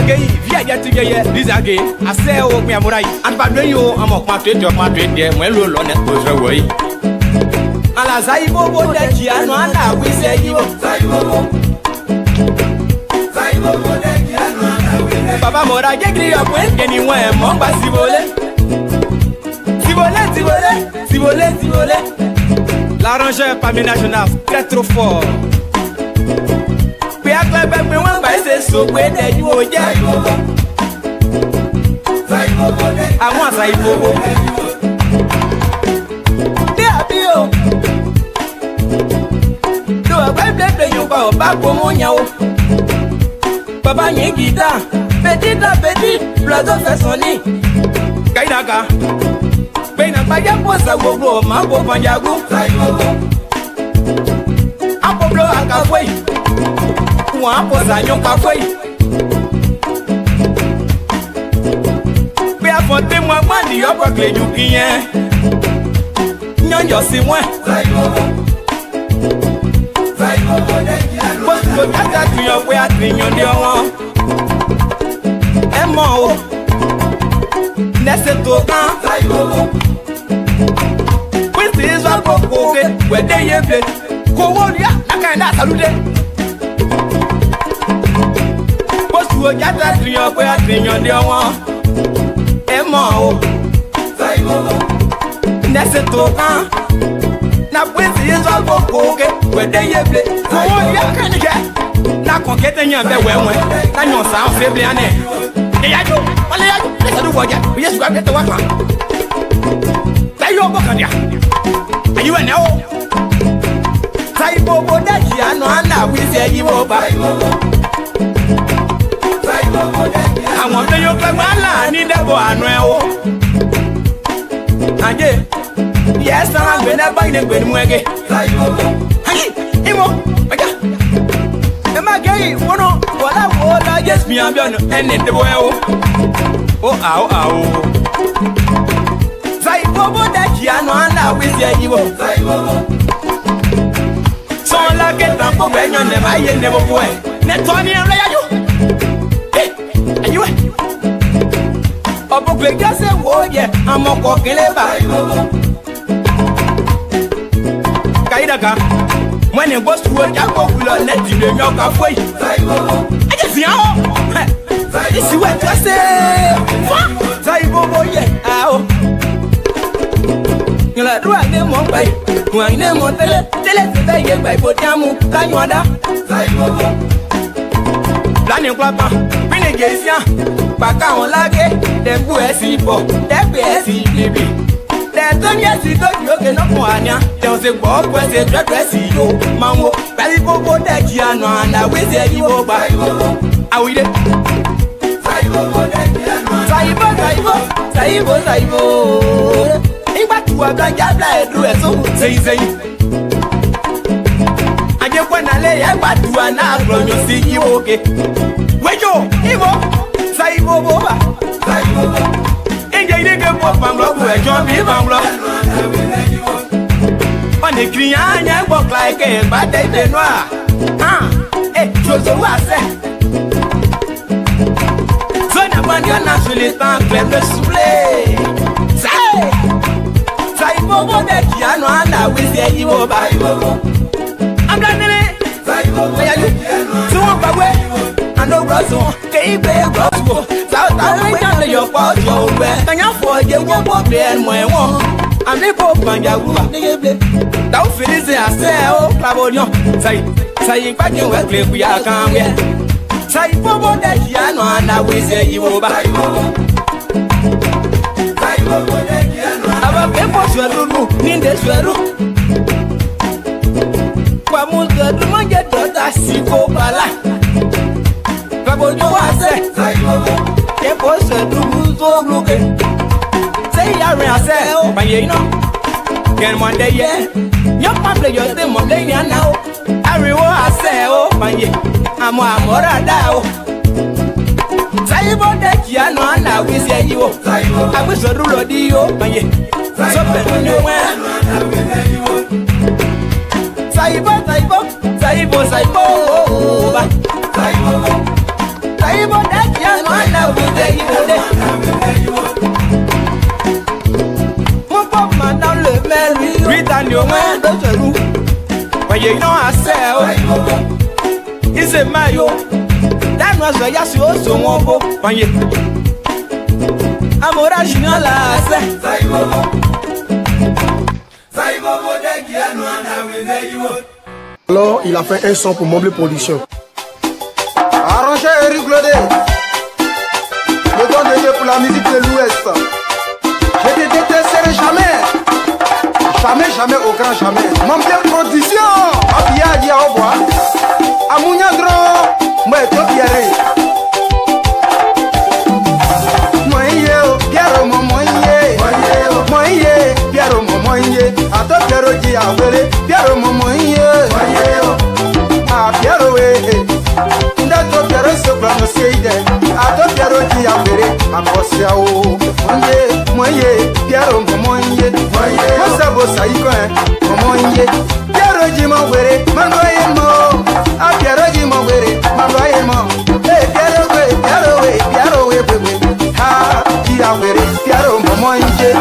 gay, via get together, this again. I say, oh, me, I'm right. And by doing you, I'm a part of my trade there, when you're on it goes away. And as I go, that Gianna, we say you, Papa Mora, get you up when anywhere, Momba Sivole. L'arrangeur parmi national, très trop fort. Puis à quoi ben me wan ba se so pe de you o je. Àwọn Saibobo. Bí àbí o. Do ba ble you ba ko mo yan o. Baba yin guitar, petit, plateau fait sonner. Kaidaka. Bena baya posa gogo mambo panjagu. Apo blo akafoi. Wa posa nyoka foi. Be afonte mo mani yo kwa kleju kiyen. Nyonjo si mwen. Posto kaka tuyo we atinyo de won. Emo o. Nesse tocan. Is a coco, where they have it. Cowolia, I can't salute. What's to a cat at 3 or 3 on the one? Emma, Nesetoka. Now, with the is a coco, where they have it. Cowolia, can you get? Now, conquering your bed, well, I know sound fairly on it. Let's do what you just grab it to work. Say your book on ya. Are you a no? Saibobo that Giano and we say you over. I want to you come on, need a boy. And yes, I'm going to buy them when we're gay. Am I gay? What I just me, I'm going to end it the way. Oh, Saibobo that Giano and we say you over. So like it, I'm going to never boy. Netoni and Rayo. Hey, are you? Obo Glega say, oh, yeah, I'm a coqueleva. Kaidaka, when it goes to work, I'm going to let you know halfway. I just know. This is what I say. Saibobo, yeah, you like do I name one by one name on tele by Potamu, Tanyada, Planning Papa, Pinagasia, Baka on Lage, then Buesi, that BSC, baby. Then 10 years ago, you can up one, there was a ball, was a dress, you, Mammo, Palipo, that Giano, and I will say you over. I will. Saibo. Back to a black guy, do it so say. I just want to lay a back to an hour, you see you okay. Wait, you, Ivo, Saibo, and you didn't go from Rock, where John B. Banglo. On the Krian, I walk like a bad day, they noir. Eh, so I said. So now, when you're naturally found, let the souffle. Saibobo that Giano and I will say you over. I'm done it. So I'm away. I know Russell, Baby Russell. South Africa, your fault, your way. And you're for you won't be and when one. I'm the Pope and Yahoo. Don't finish it, I say, oh, Clavodio. Say, back in where we are coming. Saibobo that Giano and I will say you over. Aba pepo swelu ninde swelu kwa muzo dumanje tota siko bala Kabo jo ase pepo swelu muzo luke Say ya re ase o baye no Ken monde ye Nyo pample yo te mo le ya na o Ariwo ase o baye Amo amora da o Saibo de Giano and I will say you. I wish I rule the yo, Saibo that Mon pauvre madame le maire, lui t'en est au moins de ce loup. Voyez, non, assez, il se maillot. La noix, je y a sur son beau. Voyez, Amora Junior là, c'est. Alors, il a fait un son pour Meublé Production. Arrangé Eric Lodé. Le don de Dieu pour la musique de l'Ouest. Je te détesterai jamais. Jamais, jamais, au grand jamais. Meublé Production. Abia dia au bois. Amounia Dro. Moi, toi, Pierre. Piero momoye, ah Piero ndato Piero soprano seide, ato Piero di avere, akosia o, moye, Piero momoye, mosa bosa iko momoye, Piero di mowere, mangoye mo, ah Piero di mowere, mangoye mo, Piero we, ha di avere, Piero momoye,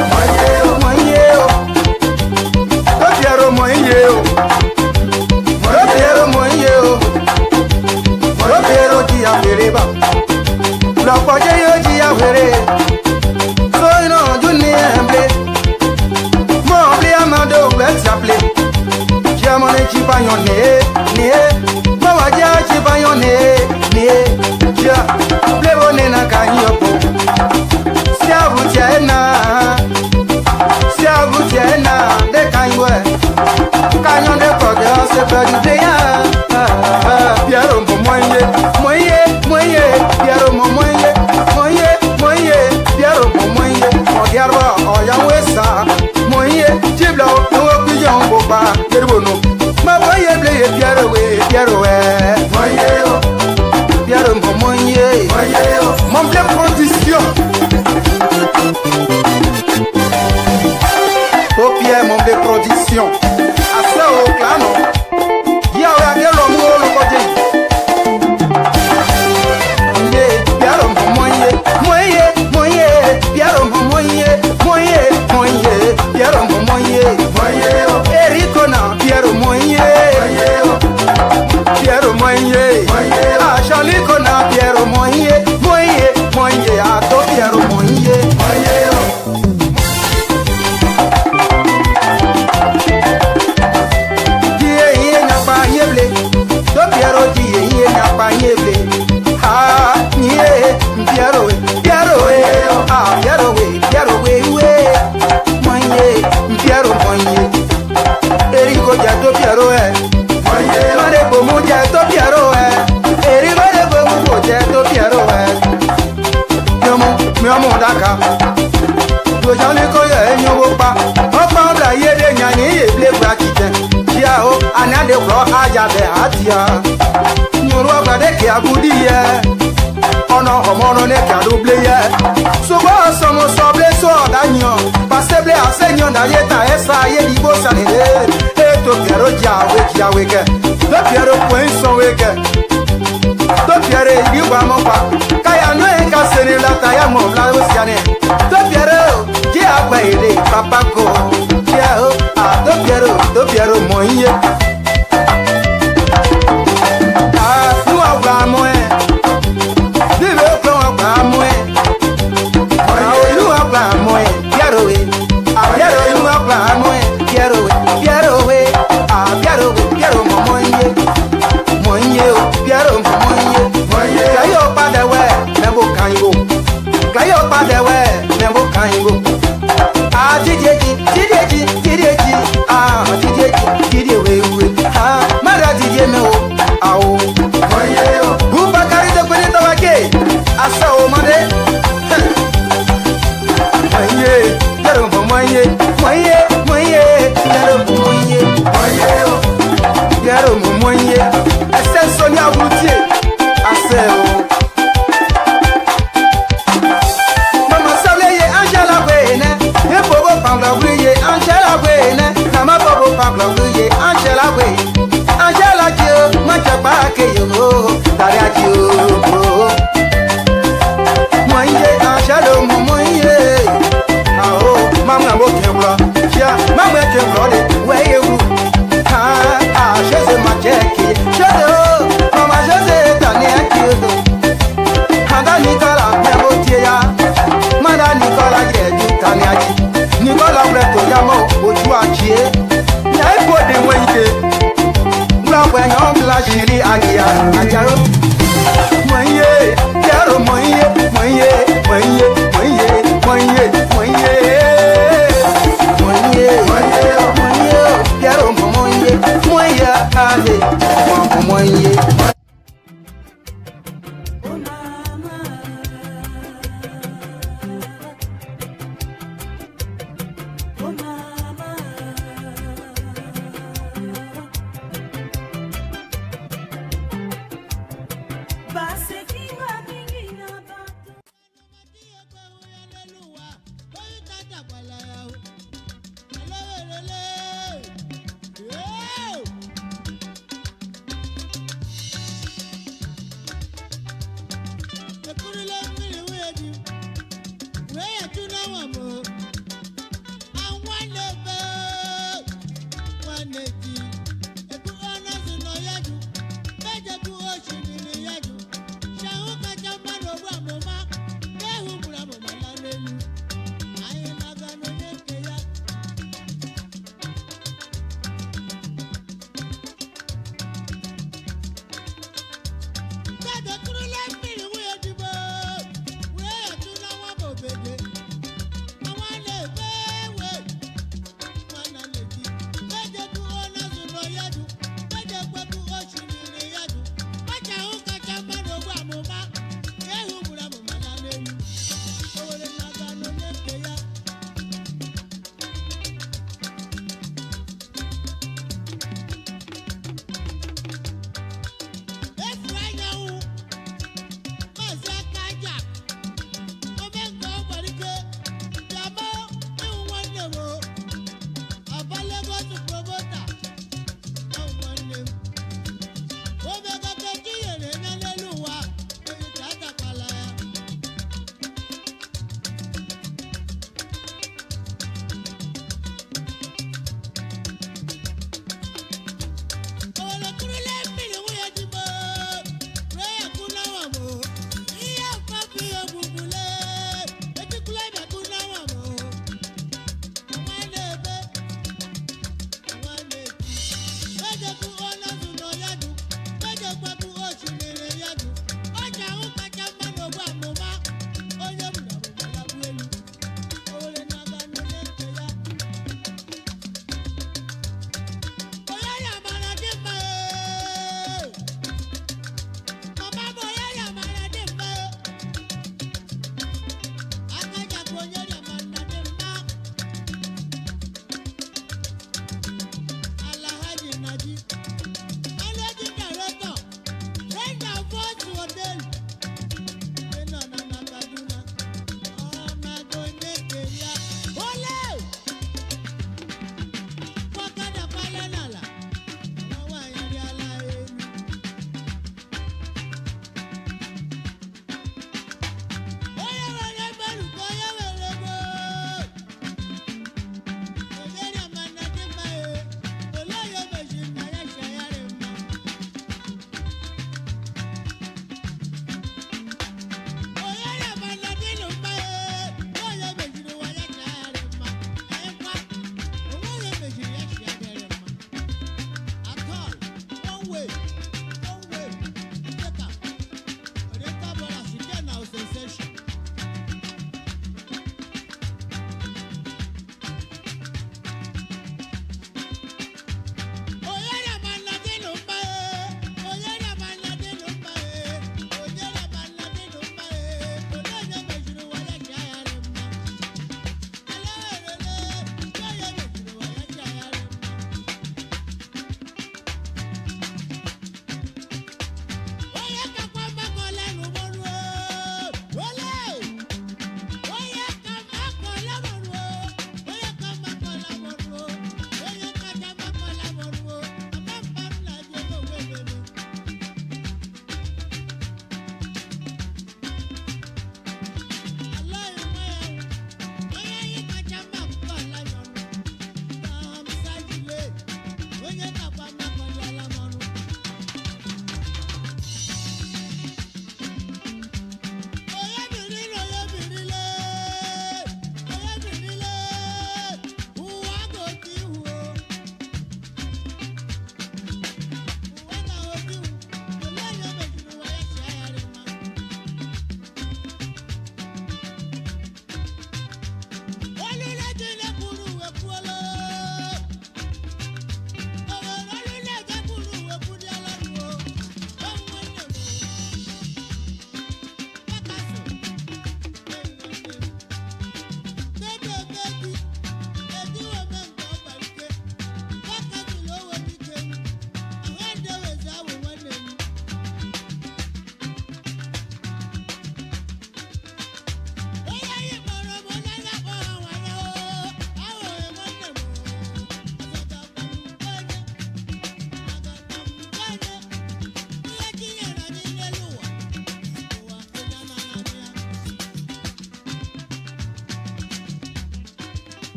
la poche yo ji avere so ino juni emble mo bli amado bet aple jamone chi panyone ne mo waja chi panyone ne ja plebone na kanyopo siabu tiena de kanywe kanyon de kode se perdu de ya Piero momoye Piero momoye Piero momoye Odiarwa oyawesa moye Chibla no kuyon boba yerbono ma boye bleye Piero we Piero momoye Meublé Production Oh Pierre Meublé Production Asa o clano Ya o agelo mo lo koje Piero momoye Piero momoye Erico na Piero moye Ashalico na Piero moye ato Piero moye Die na pa yeble to Piero die na pa yeble ah nie Piero we Piero moye Erico ya to Piero mare bomu ya to Piero Erico de bomu ya to Piero mi omo daka do jale ko ye nyowo pa opa bla ye de nyani ye ble gba kite ya o anade kro aja be atia nyoro agade ke agudi ye ono homono ne ka double ye so ba somo soble so danyo paseble asenyo na yeta esa ye dibo sanede e to Piero jawe ke to Piero point so we ke to Piero iwa mo pa kaya no e ka sene la taya mo la osiane to Piero ki agba ile papa ko ya o a to Piero moye ah nu agba mo e live ko agba mo e ah o nu agba mo e Piero we ah Piero nu agba mo e Piero we ah Piero momoye Piero momoye ya yo padà wẹ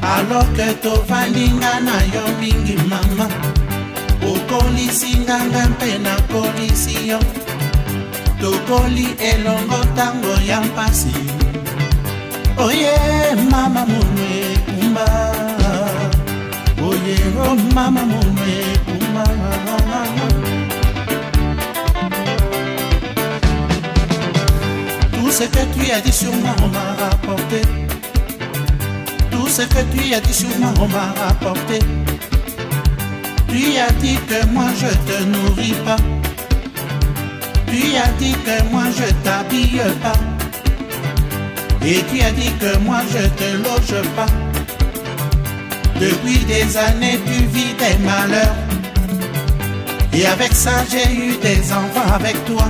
Alors que to fandinga na yo mingi mama Okolisi nganga mpe na kolisi yo Tokoli elongo tango ya mpasi Oye mama munwe kumba Oye oh mama munwe kumba Tout ce que tu as dit sur moi on m'a rapporté Tout ce que tu as dit sur moi, on m'a rapporté. Tu as dit que moi je te nourris pas. Tu as dit que moi je t'habille pas. Et tu as dit que moi je te loge pas. Depuis des années tu vis des malheurs. Et avec ça j'ai eu des enfants avec toi.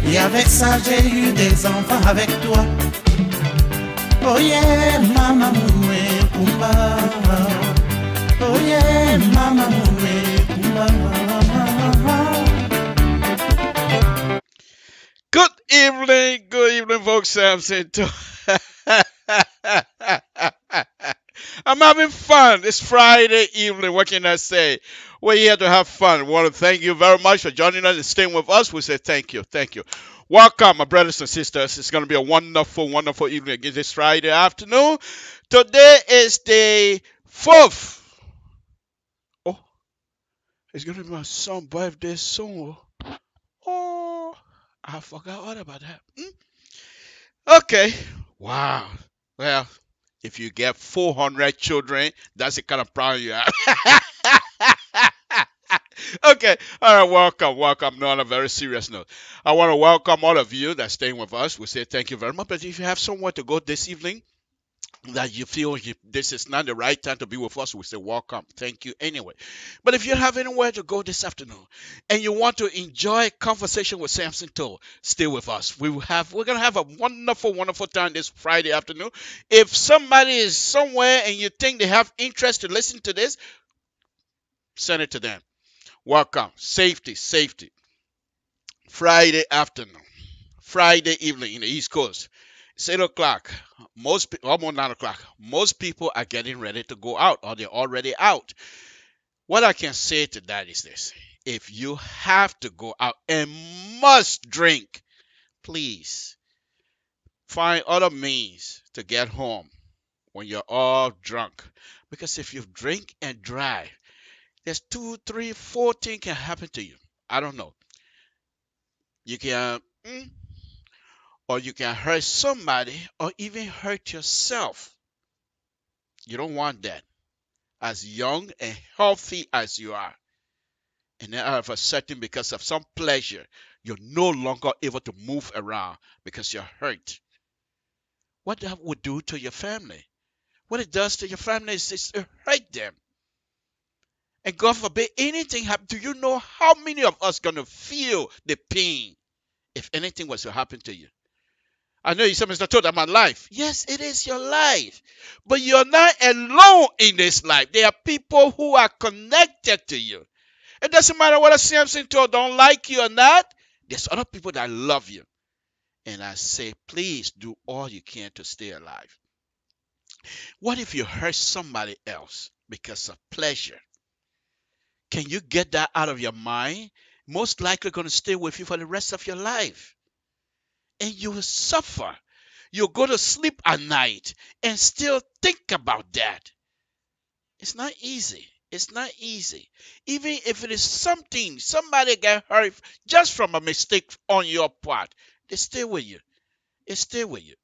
Et avec ça j'ai eu des enfants avec toi. Oh yeah, mama moué kumba. Oh yeah, mama moué kumba. Good evening, folks. Samson. I'm having fun. It's Friday evening. What can I say? We're here to have fun. We want to thank you very much for joining us and staying with us. We say thank you. Thank you. Welcome, my brothers and sisters. It's going to be a wonderful, wonderful evening again this Friday afternoon. Today is the 4th. Oh, it's going to be my son's birthday soon. Oh, I forgot all about that. Okay. Wow. Well, if you get 400 children, that's the kind of problem you have. Okay, all right, welcome. No, on a very serious note, I want to welcome all of you that's staying with us. We say thank you very much. But if you have somewhere to go this evening that you feel this is not the right time to be with us, we say welcome. Thank you anyway. But if you have anywhere to go this afternoon and you want to enjoy conversation with Samson Toll, stay with us. We're going to have a wonderful, wonderful time this Friday afternoon. If somebody is somewhere and you think they have interest to listen to this, send it to them. Welcome. Safety. Friday afternoon. Friday evening in the East Coast. It's 8 o'clock. Almost 9 o'clock. Most people are getting ready to go out or they're already out. What I can say to that is this. If you have to go out and must drink, please find other means to get home when you're all drunk. Because if you drink and drive, there's 2, 3, 4 things can happen to you. I don't know. You can, or you can hurt somebody, or even hurt yourself. You don't want that. As young and healthy as you are, and then all of a sudden, because of some pleasure, you're no longer able to move around because you're hurt. What that would do to your family? What it does to your family is to hurt them. And God forbid anything happen. Do you know how many of us going to feel the pain if anything was to happen to you. I know you said, Mr. Todd, that's my life. Yes, it is your life. But you're not alone in this life. There are people who are connected to you. It doesn't matter whether Samson Todd don't like you or not. There's other people that love you. And I say, please do all you can to stay alive. What if you hurt somebody else because of pleasure? Can you get that out of your mind? Most likely going to stay with you for the rest of your life. And you will suffer. You'll go to sleep at night and still think about that. It's not easy. It's not easy. Even if it is something, somebody get hurt just from a mistake on your part, they stay with you. It stay with you.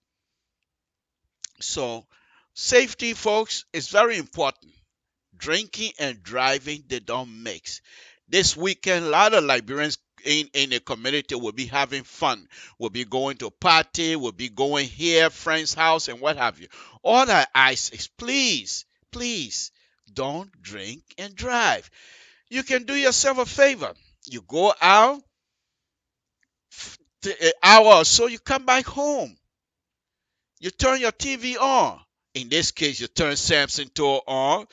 So, safety, folks, is very important. Drinking and driving, they don't mix. This weekend, a lot of Liberians in the community will be having fun. Will be going to a party, will be going here, friend's house, and what have you. All I ask is, please, please, don't drink and drive. You can do yourself a favor. You go out, an hour or so, you come back home. You turn your TV on. In this case, you turn Samson Tour on.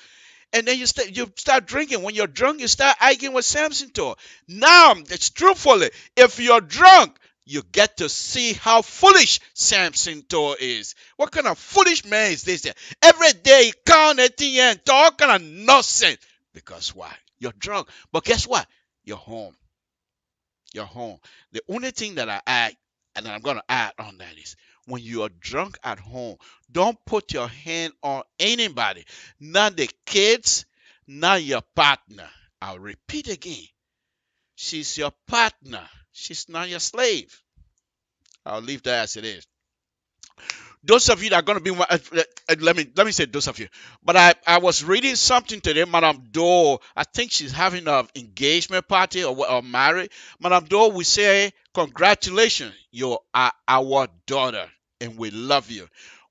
And then you start drinking. When you're drunk, you start arguing with Samson Tour. Now, it's truthfully, if you're drunk, you get to see how foolish Samson Tour is. What kind of foolish man is this? Every day he count at the end, talk kind of nonsense. Because why? You're drunk. But guess what? You're home. You're home. The only thing that I add, and I'm going to add on that is, when you are drunk at home, don't put your hand on anybody. Not the kids, not your partner. I'll repeat again. She's your partner. She's not your slave. I'll leave that as it is. Those of you that are going to be, let me say those of you. But I was reading something today, Madame Doe. I think she's having an engagement party or married. Madame Doe, we say, congratulations, you are our daughter, and we love you.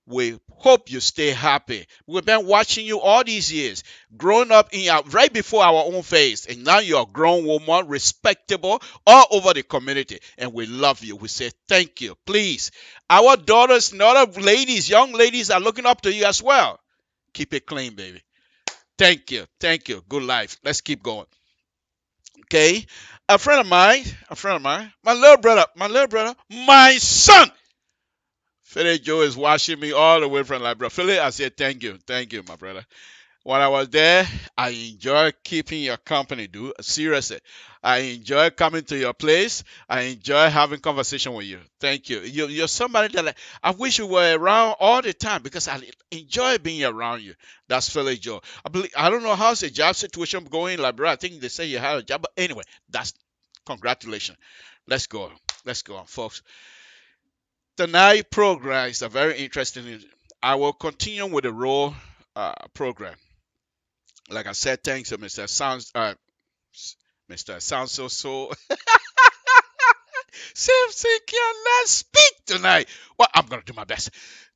We hope you stay happy. We've been watching you all these years, growing up right before our own face, and now you're a grown woman, respectable all over the community, and we love you. We say thank you. Please, our daughters and other ladies, young ladies are looking up to you as well. Keep it clean, baby. Thank you. Thank you. Good life. Let's keep going. Okay. A friend of mine, my little brother, my son. Philly Joe is watching me all the way from Liberia. Philly, I said thank you, my brother. When I was there, I enjoyed keeping your company, dude. Seriously, I enjoy coming to your place. I enjoy having conversation with you. Thank you. You're somebody that I wish you were around all the time because I enjoy being around you. That's Philly Joe. I don't know how's the job situation going in Liberia. I think they say you have a job, but anyway, that's congratulations. Let's go, folks. Tonight's program is a very interesting. I will continue with the role program. Like I said, thanks to Mr. Samson. So Samson cannot speak tonight. Well, I'm gonna do my best.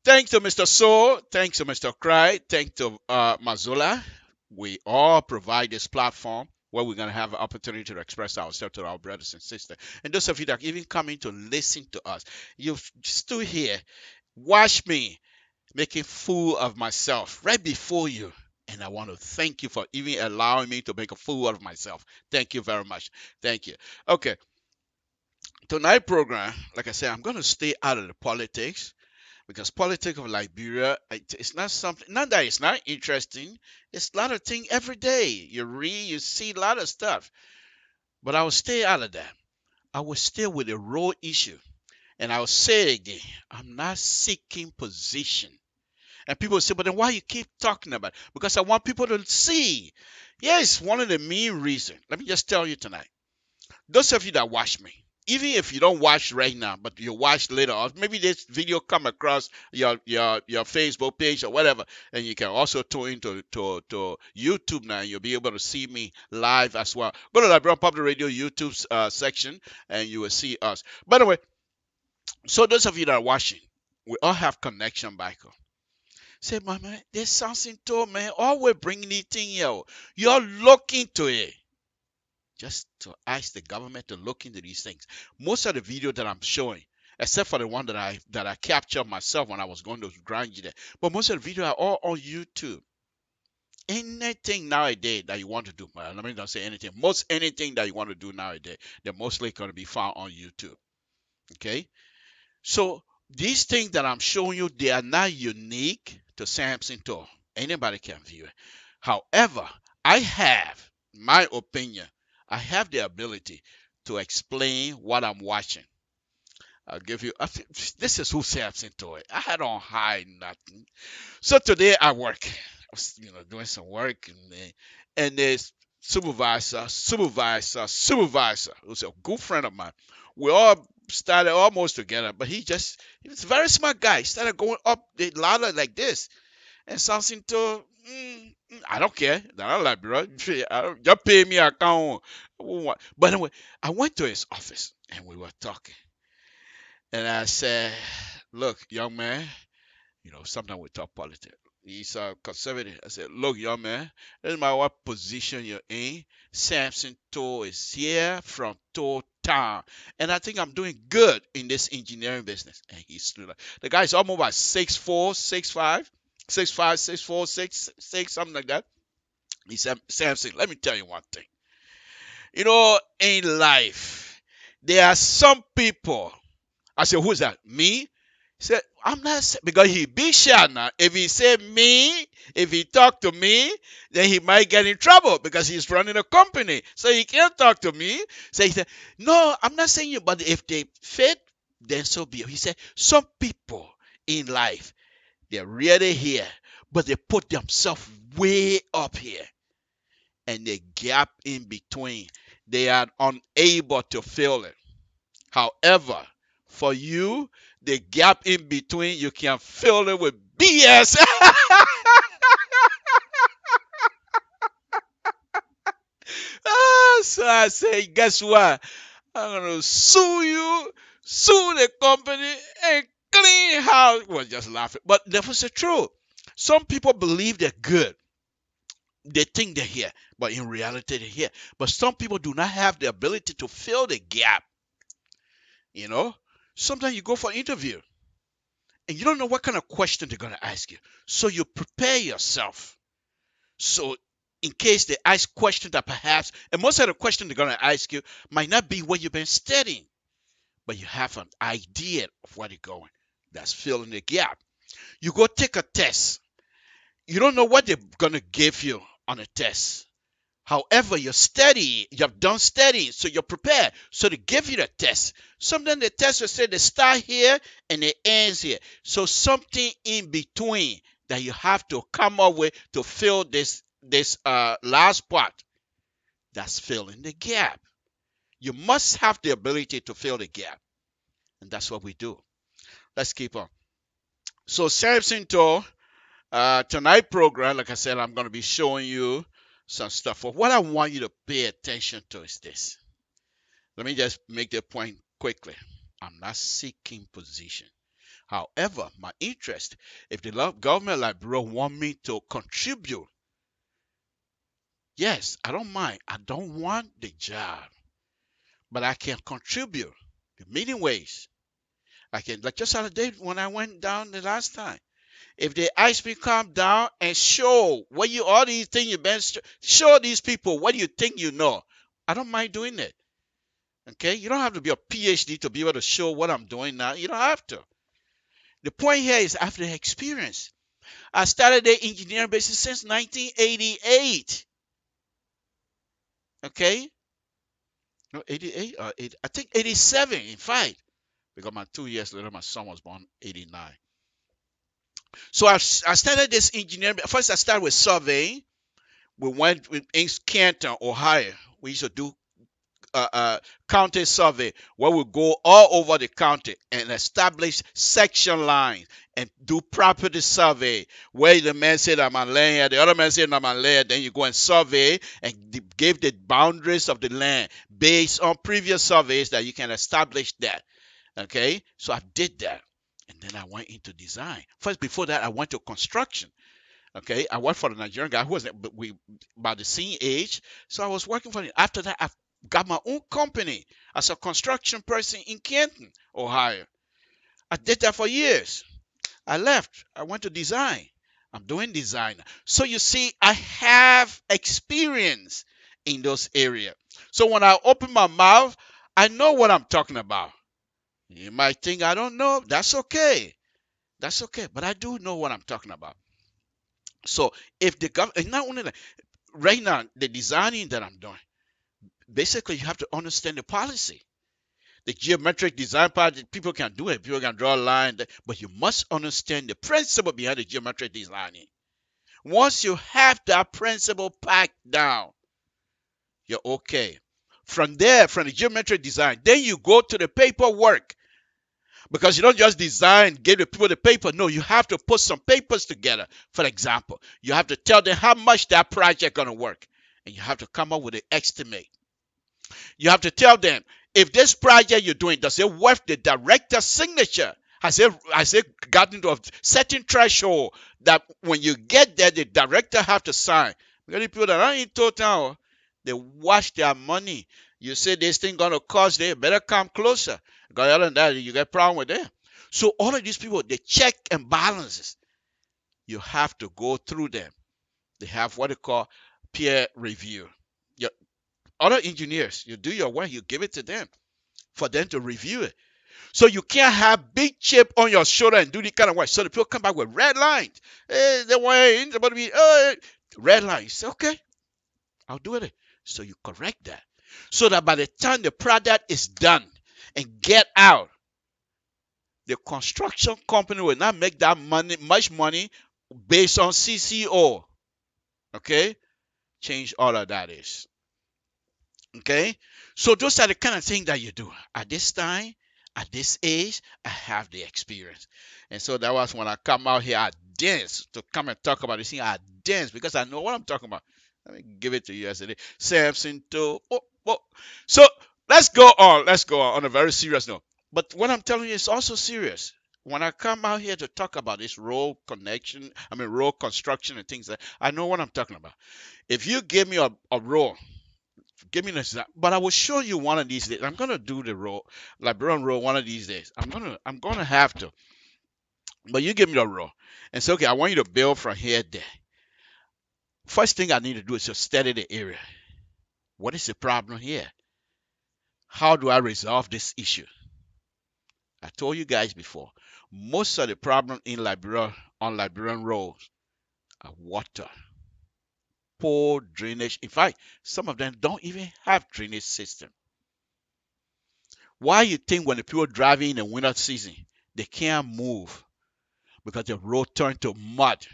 Thanks to Mr. So, thanks to Mr. Cry, thanks to Mazula. We all provide this platform where we're going to have an opportunity to express ourselves to our brothers and sisters. And those of you that are even coming to listen to us, you stood here, watch me making fool of myself right before you. And I want to thank you for even allowing me to make a fool of myself. Thank you very much. Thank you. Okay. Tonight's program, like I said, I'm going to stay out of the politics. Because politics of Liberia, it's not something, not that it's not interesting. It's a lot of things every day. You read, you see a lot of stuff. But I will stay out of that. I will stay with the raw issue. And I will say it again. I'm not seeking position. And people say, but then why you keep talking about it? Because I want people to see. Yes, one of the main reasons. Let me just tell you tonight. Those of you that watch me, even if you don't watch right now, but you watch later, or maybe this video come across your Facebook page or whatever, and you can also tune into to YouTube now, and you'll be able to see me live as well. Go to LIBERIA Public Radio YouTube section, and you will see us. By the way, so those of you that are watching, we all have connection back home. Say, Mama, there's something to man. Always bringing it in here. You're looking to it. just to ask the government to look into these things. Most of the video that I'm showing, except for the one that I captured myself when I was going to grind you there, but most of the video are all on YouTube. Anything nowadays that you want to do, well, let me not say anything. Most anything that you want to do nowadays, they're mostly going to be found on YouTube. Okay, so these things that I'm showing you, they are not unique to Samson Tour. Anybody can view it. However, I have, my opinion, I have the ability to explain what I'm watching. I'll give you, this is who Samson Tour is. I don't hide nothing. So today I work. I was, doing some work, and there's supervisor, who's a good friend of mine. We all started almost together, but he was a very smart guy. He started going up the ladder like this. And something to, I don't care. I'm like, bro, just pay me account. But anyway, I went to his office and we were talking. And I said, look, young man, sometimes we talk politics. He's a conservative. I said, look, young man, doesn't matter what position you're in. Samson Tour is here from Tour Town. And I think I'm doing good in this engineering business. And he stood up. The guy's almost about 6'4", 6'5", 6'5", 6'4", 6'6", something like that. He said, Samson, let me tell you one thing. In life, there are some people. I said, who's that? Me? He said, I'm not, because he be shy now. If he say me, if he talk to me, then he might get in trouble because he's running a company. So he can't talk to me. So he said, no, I'm not saying you, but if they fit, then so be it. He said, some people in life, they're really here, but they put themselves way up here. And the gap in between, they are unable to fill it. However, for you, the gap in between, you can fill it with BS. So I say, guess what? I'm going to sue you, sue the company, and clean house. Well, just laughing. But that was the truth. Some people believe they're good. They think they're here, but in reality, they're here. But some people do not have the ability to fill the gap. Sometimes you go for an interview and you don't know what kind of question they're going to ask you. So you prepare yourself. So in case they ask questions that perhaps, and most of the questions they're going to ask you might not be what you've been studying, but you have an idea of where you're going. That's filling the gap. You go take a test. You don't know what they're going to give you on a test. However, you have done studying, so you're prepared. So they give you the test. Sometimes the test will say they start here and it ends here. So something in between that you have to come up with to fill this last part. That's filling the gap. You must have the ability to fill the gap. And that's what we do. Let's keep on. So Samson Tour, tonight program, like I said, I'm going to be showing you some stuff. But what I want you to pay attention to is this. Let me just make the point quickly. I'm not seeking position. However, my interest, if the government LIBERIA want me to contribute, yes, I don't mind. I don't want the job, but I can contribute in many ways. I can, like just the other day when I went down the last time. If they ask me come down and show what all these things you've been, show these people what you think you know, I don't mind doing it. Okay? You don't have to be a PhD to be able to show what I'm doing now. You don't have to. The point here is after the experience. I started the engineering business since 1988. Okay? No, 88 or 80, I think 87, in fact. Because 2 years later, my son was born 89. So I started this engineering. First, I started with surveying. We went in Canton, Ohio. We used to do county survey where we go all over the county and establish section lines and do property survey where the man said I'm on land here, the other man said I'm on land. Then you go and survey and give the boundaries of the land based on previous surveys that you can establish that. Okay, so I did that. And then I went into design. First, before that, I went to construction. Okay, I worked for the Nigerian guy who was about the same age. So I was working for him. After that, I got my own company as a construction person in Canton, Ohio. I did that for years. I left. I went to design. I'm doing design. So you see, I have experience in those areas. So when I open my mouth, I know what I'm talking about. You might think I don't know. That's okay. That's okay. But I do know what I'm talking about. So if the government, not only that, right now, the designing that I'm doing, basically you have to understand the policy. The geometric design part, people can do it. People can draw a line, but you must understand the principle behind the geometric designing. Once you have that principle packed down, you're okay. From there, from the geometric design, then you go to the paperwork. Because you don't just design, give the people the paper. No, you have to put some papers together. For example, you have to tell them how much that project going to work. And you have to come up with an estimate. You have to tell them, if this project you're doing, does it worth the director's signature? Has it gotten to a certain threshold that when you get there, the director have to sign? Because the people that are in total, they wash their money. You say this thing gonna cost, they better come closer. Because other than that, you get problem with them. So all of these people, they check and balances. You have to go through them. They have what they call peer review. Your other engineers, you do your work, you give it to them for them to review it. So you can't have big chip on your shoulder and do this kind of work. So the people come back with red lines. Hey, they want about to be red lines. Say, okay, I'll do it. So you correct that. So that by the time the product is done and get out, the construction company will not make that money, much money based on CCO. Okay? Change all of that is. Okay? So those are the kind of things that you do. At this time, at this age, I have the experience. And so that was when I come out here, I dance to come and talk about this thing. I dance because I know what I'm talking about. Let me give it to you yesterday. Samson too. So let's go on a very serious note. But what I'm telling you is also serious. When I come out here to talk about this road road construction and things like that, I know what I'm talking about. If you give me a road, give me an example, but I will show you one of these days. I'm gonna do the road, Liberian road, one of these days. I'm gonna have to. But you give me the road and say, okay, I want you to build from here to there. First thing I need to do is to study the area. What is the problem here? How do I resolve this issue? I told you guys before, most of the problem in Liberia on Liberian roads are water, poor drainage. In fact, some of them don't even have drainage system. Why you think when the people driving in the winter season, they can't move? Because the road turned to mud.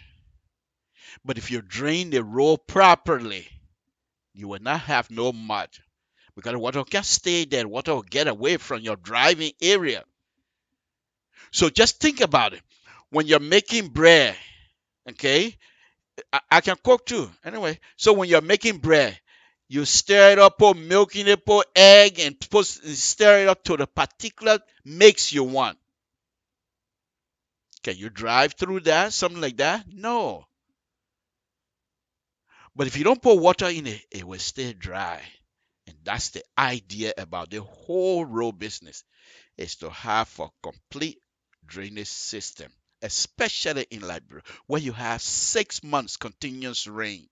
But if you drain the road properly, you will not have no mud. Because the water can stay there. Water will get away from your driving area. So just think about it. When you're making bread, okay, I can cook too. Anyway, so when you're making bread, you stir it up, put milk in it, put egg, and stir it up to the particular mix you want. Can you drive through that? Something like that? No. But if you don't put water in it, it will stay dry. And that's the idea about the whole road business, is to have a complete drainage system, especially in Liberia, where you have 6 months continuous rain.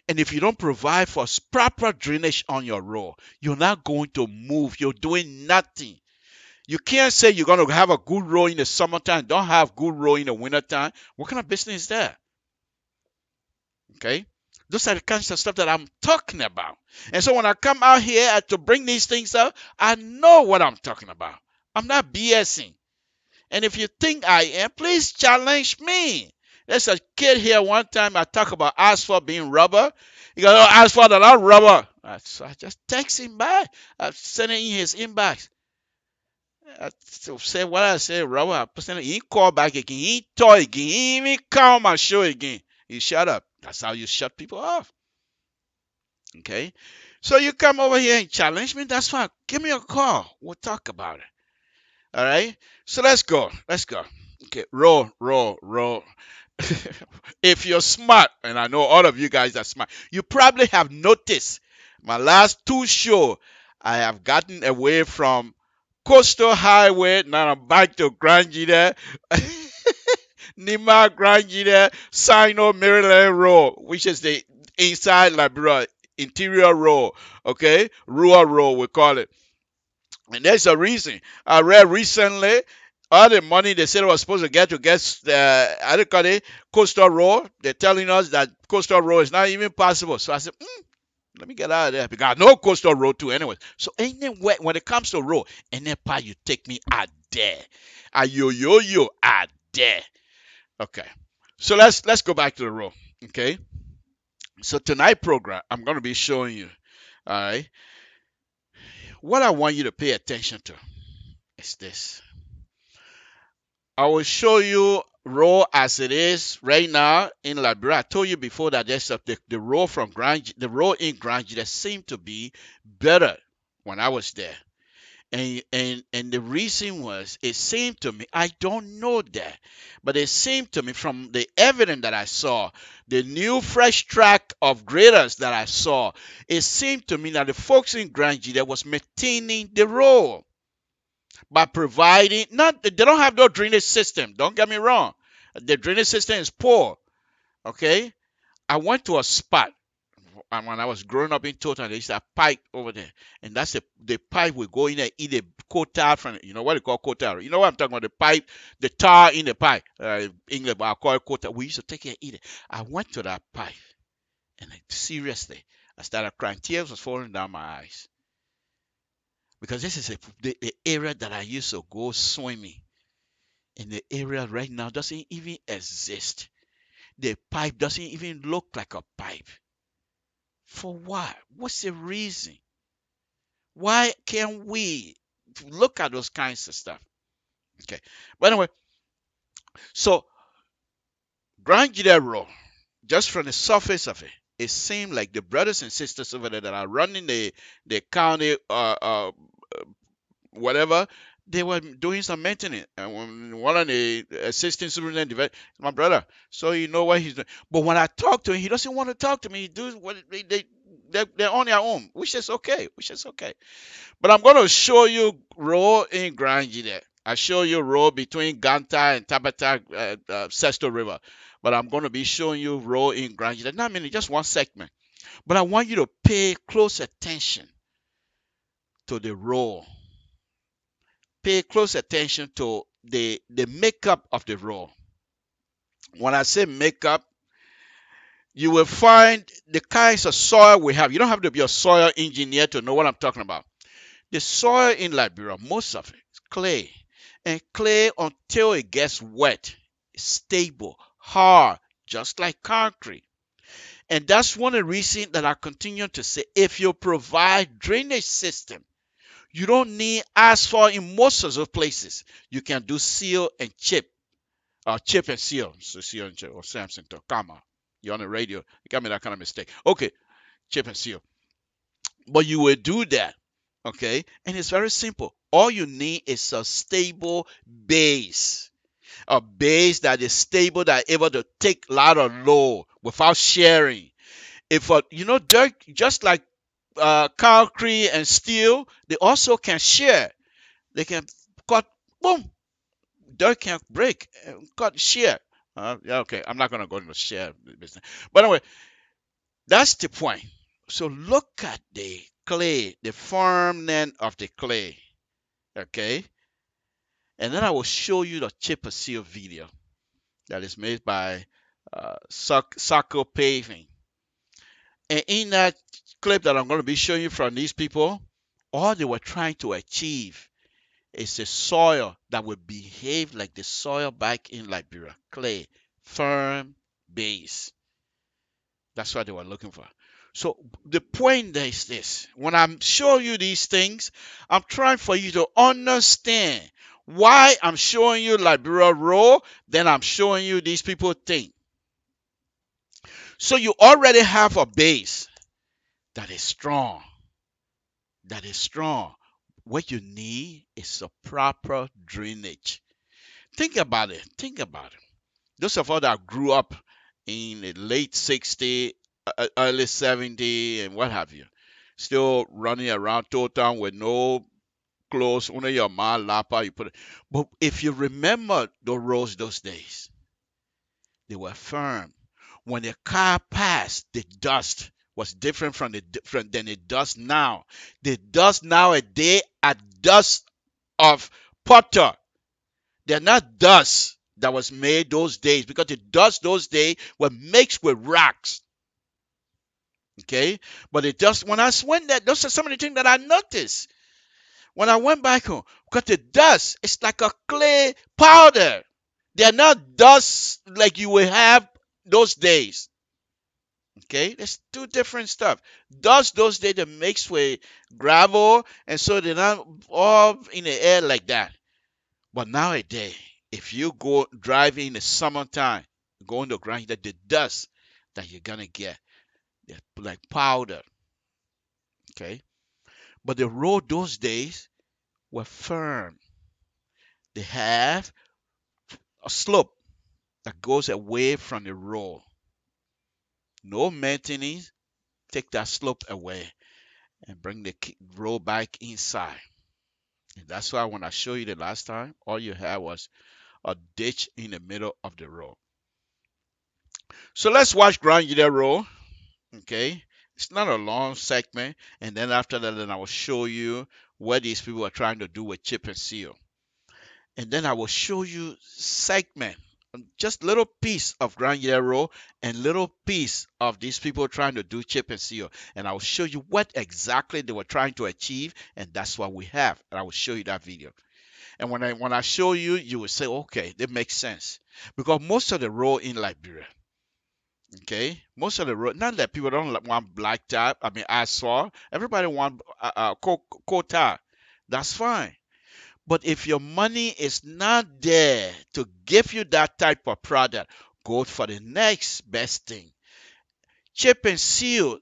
And if you don't provide for proper drainage on your road, you're not going to move. You're doing nothing. You can't say you're going to have a good road in the summertime, don't have good road in the wintertime. What kind of business is that? Okay? Those are the kinds of stuff that I'm talking about. And so when I come out here to bring these things up, I know what I'm talking about. I'm not BSing. And if you think I am, please challenge me. There's a kid here one time I talk about asphalt being rubber. He goes, oh, asphalt is not rubber. So I just text him back. I sent it in his inbox. I say what I say, rubber. He called back again. He told again. He even come my show again. He shut up. That's how you shut people off. Okay? So you come over here and challenge me. That's fine. Give me a call. We'll talk about it. All right? So let's go. Okay, roll. If you're smart, and I know all of you guys are smart, you probably have noticed My last 2 shows, I have gotten away from Coastal Highway. Now I'm back to Grand Gita, Nima Grand Gita, Sino Maryland Road, which is the inside Liberia, interior road, okay? Rural road, we call it. And there's a reason. I read recently all the money they said I was supposed to get the how do you call it, Coastal Road. They're telling us that Coastal Road is not even possible. So I said, let me get out of there because I know Coastal Road too anyway. So anyway, when it comes to road, any part you take me out there. Yo out there. Okay. So let's go back to the road. Okay. So tonight program, I'm gonna be showing you. All right. What I want you to pay attention to is this. I will show you road as it is right now in Liberia. I told you before that there's the road from the road in Grand that seemed to be better when I was there. And the reason was, it seemed to me, I don't know that, but it seemed to me from the evidence that I saw, the new fresh track of graders that I saw, it seemed to me that the folks in Grand that was maintaining the road by providing, they don't have no drainage system, don't get me wrong. The drainage system is poor, okay? I went to a spot, and when I was growing up in Toton, there's a pipe over there. And that's the pipe we go in and eat the coal from, you know what they call coal. You know what I'm talking about? The pipe, the tar in the pipe. English, but I call it coal. We used to take it and eat it. I went to that pipe, and seriously, I started crying. Tears was falling down my eyes. Because this is the area that I used to go swimming. And the area right now doesn't even exist. The pipe doesn't even look like a pipe. For what? What's the reason? Why can't we look at those kinds of stuff? Okay. But anyway, so Grand Gita Road, just from the surface of it, it seemed like the brothers and sisters over there that are running the county whatever, they were doing some maintenance. And one of the assistant superintendent, my brother, so you know what he's doing. But when I talk to him, he doesn't want to talk to me. He does what they're on their own, which is okay. But I'm going to show you road in Grand Gita. I show you road between Ganta and Tabata, Sesto River. But I'm going to be showing you road in Grand Gita. Not many, just one segment. But I want you to pay close attention to the road. Pay close attention to the makeup of the road. When I say makeup, you will find the kinds of soil we have. You don't have to be a soil engineer to know what I'm talking about. The soil in Liberia, most of it is clay. And clay, until it gets wet, is stable, hard, just like concrete. And that's one of the reasons that I continue to say, if you provide drainage system, you don't need asphalt in most of those places. You can do seal and chip, chip and seal. So seal and chip, or SAMSON, comma. You're on the radio. You got me that kind of mistake. Okay, chip and seal. But you will do that, okay? And it's very simple. All you need is a stable base. A base that is stable, that is able to take a lot of load without sharing. If dirt, just like concrete and steel, they also can share. They can cut, boom, dirt can break, cut, share. Yeah, okay, I'm not going to go into share business. But anyway, that's the point. So look at the clay, the firmness of the clay, okay? And then I will show you the chip and seal video that is made by Soccer Paving. And in that clip that I'm going to be showing you from these people, all they were trying to achieve is a soil that would behave like the soil back in Liberia. Clay, firm base. That's what they were looking for. So the point is this. When I'm showing you these things, I'm trying for you to understand why I'm showing you Liberia Road, then I'm showing you these people think. So you already have a base that is strong. That is strong. What you need is a proper drainage. Think about it. Those of us that grew up in the late 60s, early 70s, and what have you, still running around town with no clothes, only your man lapa, you put it. But if you remember the roads those days, they were firm. When the car passed, the dust was different than the dust now. The dust nowadays are dust of potter. They're not dust that was made those days, because the dust those days were mixed with rocks. Okay, but it just when I went there, those are some of the things that I noticed when I went back home. Because the dust, it's like a clay powder. They're not dust like you will have those days. Okay, there's two different stuff. Dust those days they mix with gravel, and so they're not all in the air like that. But nowadays, if you go driving in the summertime, go on the ground, that the dust that you're gonna get, they're like powder. Okay, but the road those days were firm. They have a slope that goes away from the road. No maintenance, take that slope away and bring the road back inside. And that's why when I showed you the last time, all you had was a ditch in the middle of the road. So let's watch Ground Unit Road. Okay, it's not a long segment, and then after that, then I will show you what these people are trying to do with chip and seal. And then I will show you segment, just little piece of Grand Yarrow and little piece of these people trying to do chip and seal. And I will show you what exactly they were trying to achieve, and that's what we have. And I will show you that video. And when I show you, you will say, okay, that makes sense. Because most of the road in Liberia, okay, most of the road, not that people don't want black top, I mean asphalt. Everybody want coal tar. That's fine. But if your money is not there to give you that type of product, go for the next best thing. Chip and seal,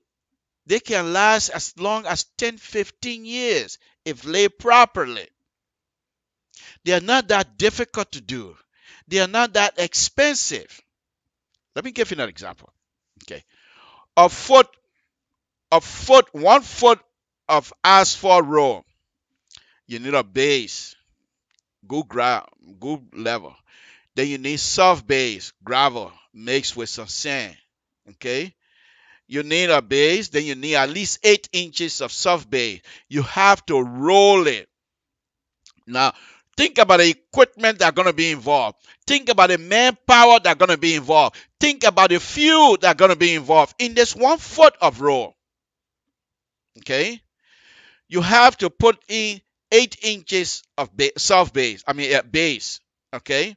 they can last as long as 10, 15 years if laid properly. They are not that difficult to do. They are not that expensive. Let me give you an example. Okay, 1 foot of asphalt road, you need a base, good ground, good level. Then you need soft base, gravel mixed with some sand. Okay, you need a base. Then you need at least 8 inches of soft base. You have to roll it. Now, think about the equipment that are going to be involved. Think about the manpower that are going to be involved. Think about the fuel that are going to be involved in this 1 foot of road. Okay, you have to put in 8 inches of soft base. Base. Okay,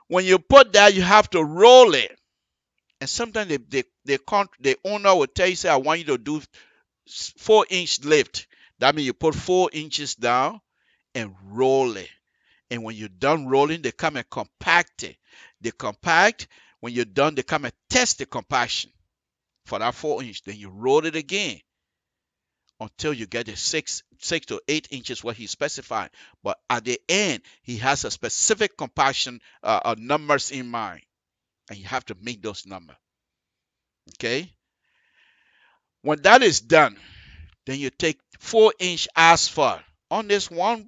when you put that, you have to roll it. And sometimes the owner will tell you, say, I want you to do 4-inch lift. That means you put 4 inches down and roll it. And when you're done rolling, they come and compact it. They compact. When you're done, they come and test the compaction for that 4-inch. Then you roll it again until you get the 6 to 8 inches what he specified. But at the end, he has a specific compaction numbers in mind. And you have to meet those numbers. Okay? When that is done, then you take 4-inch asphalt on this one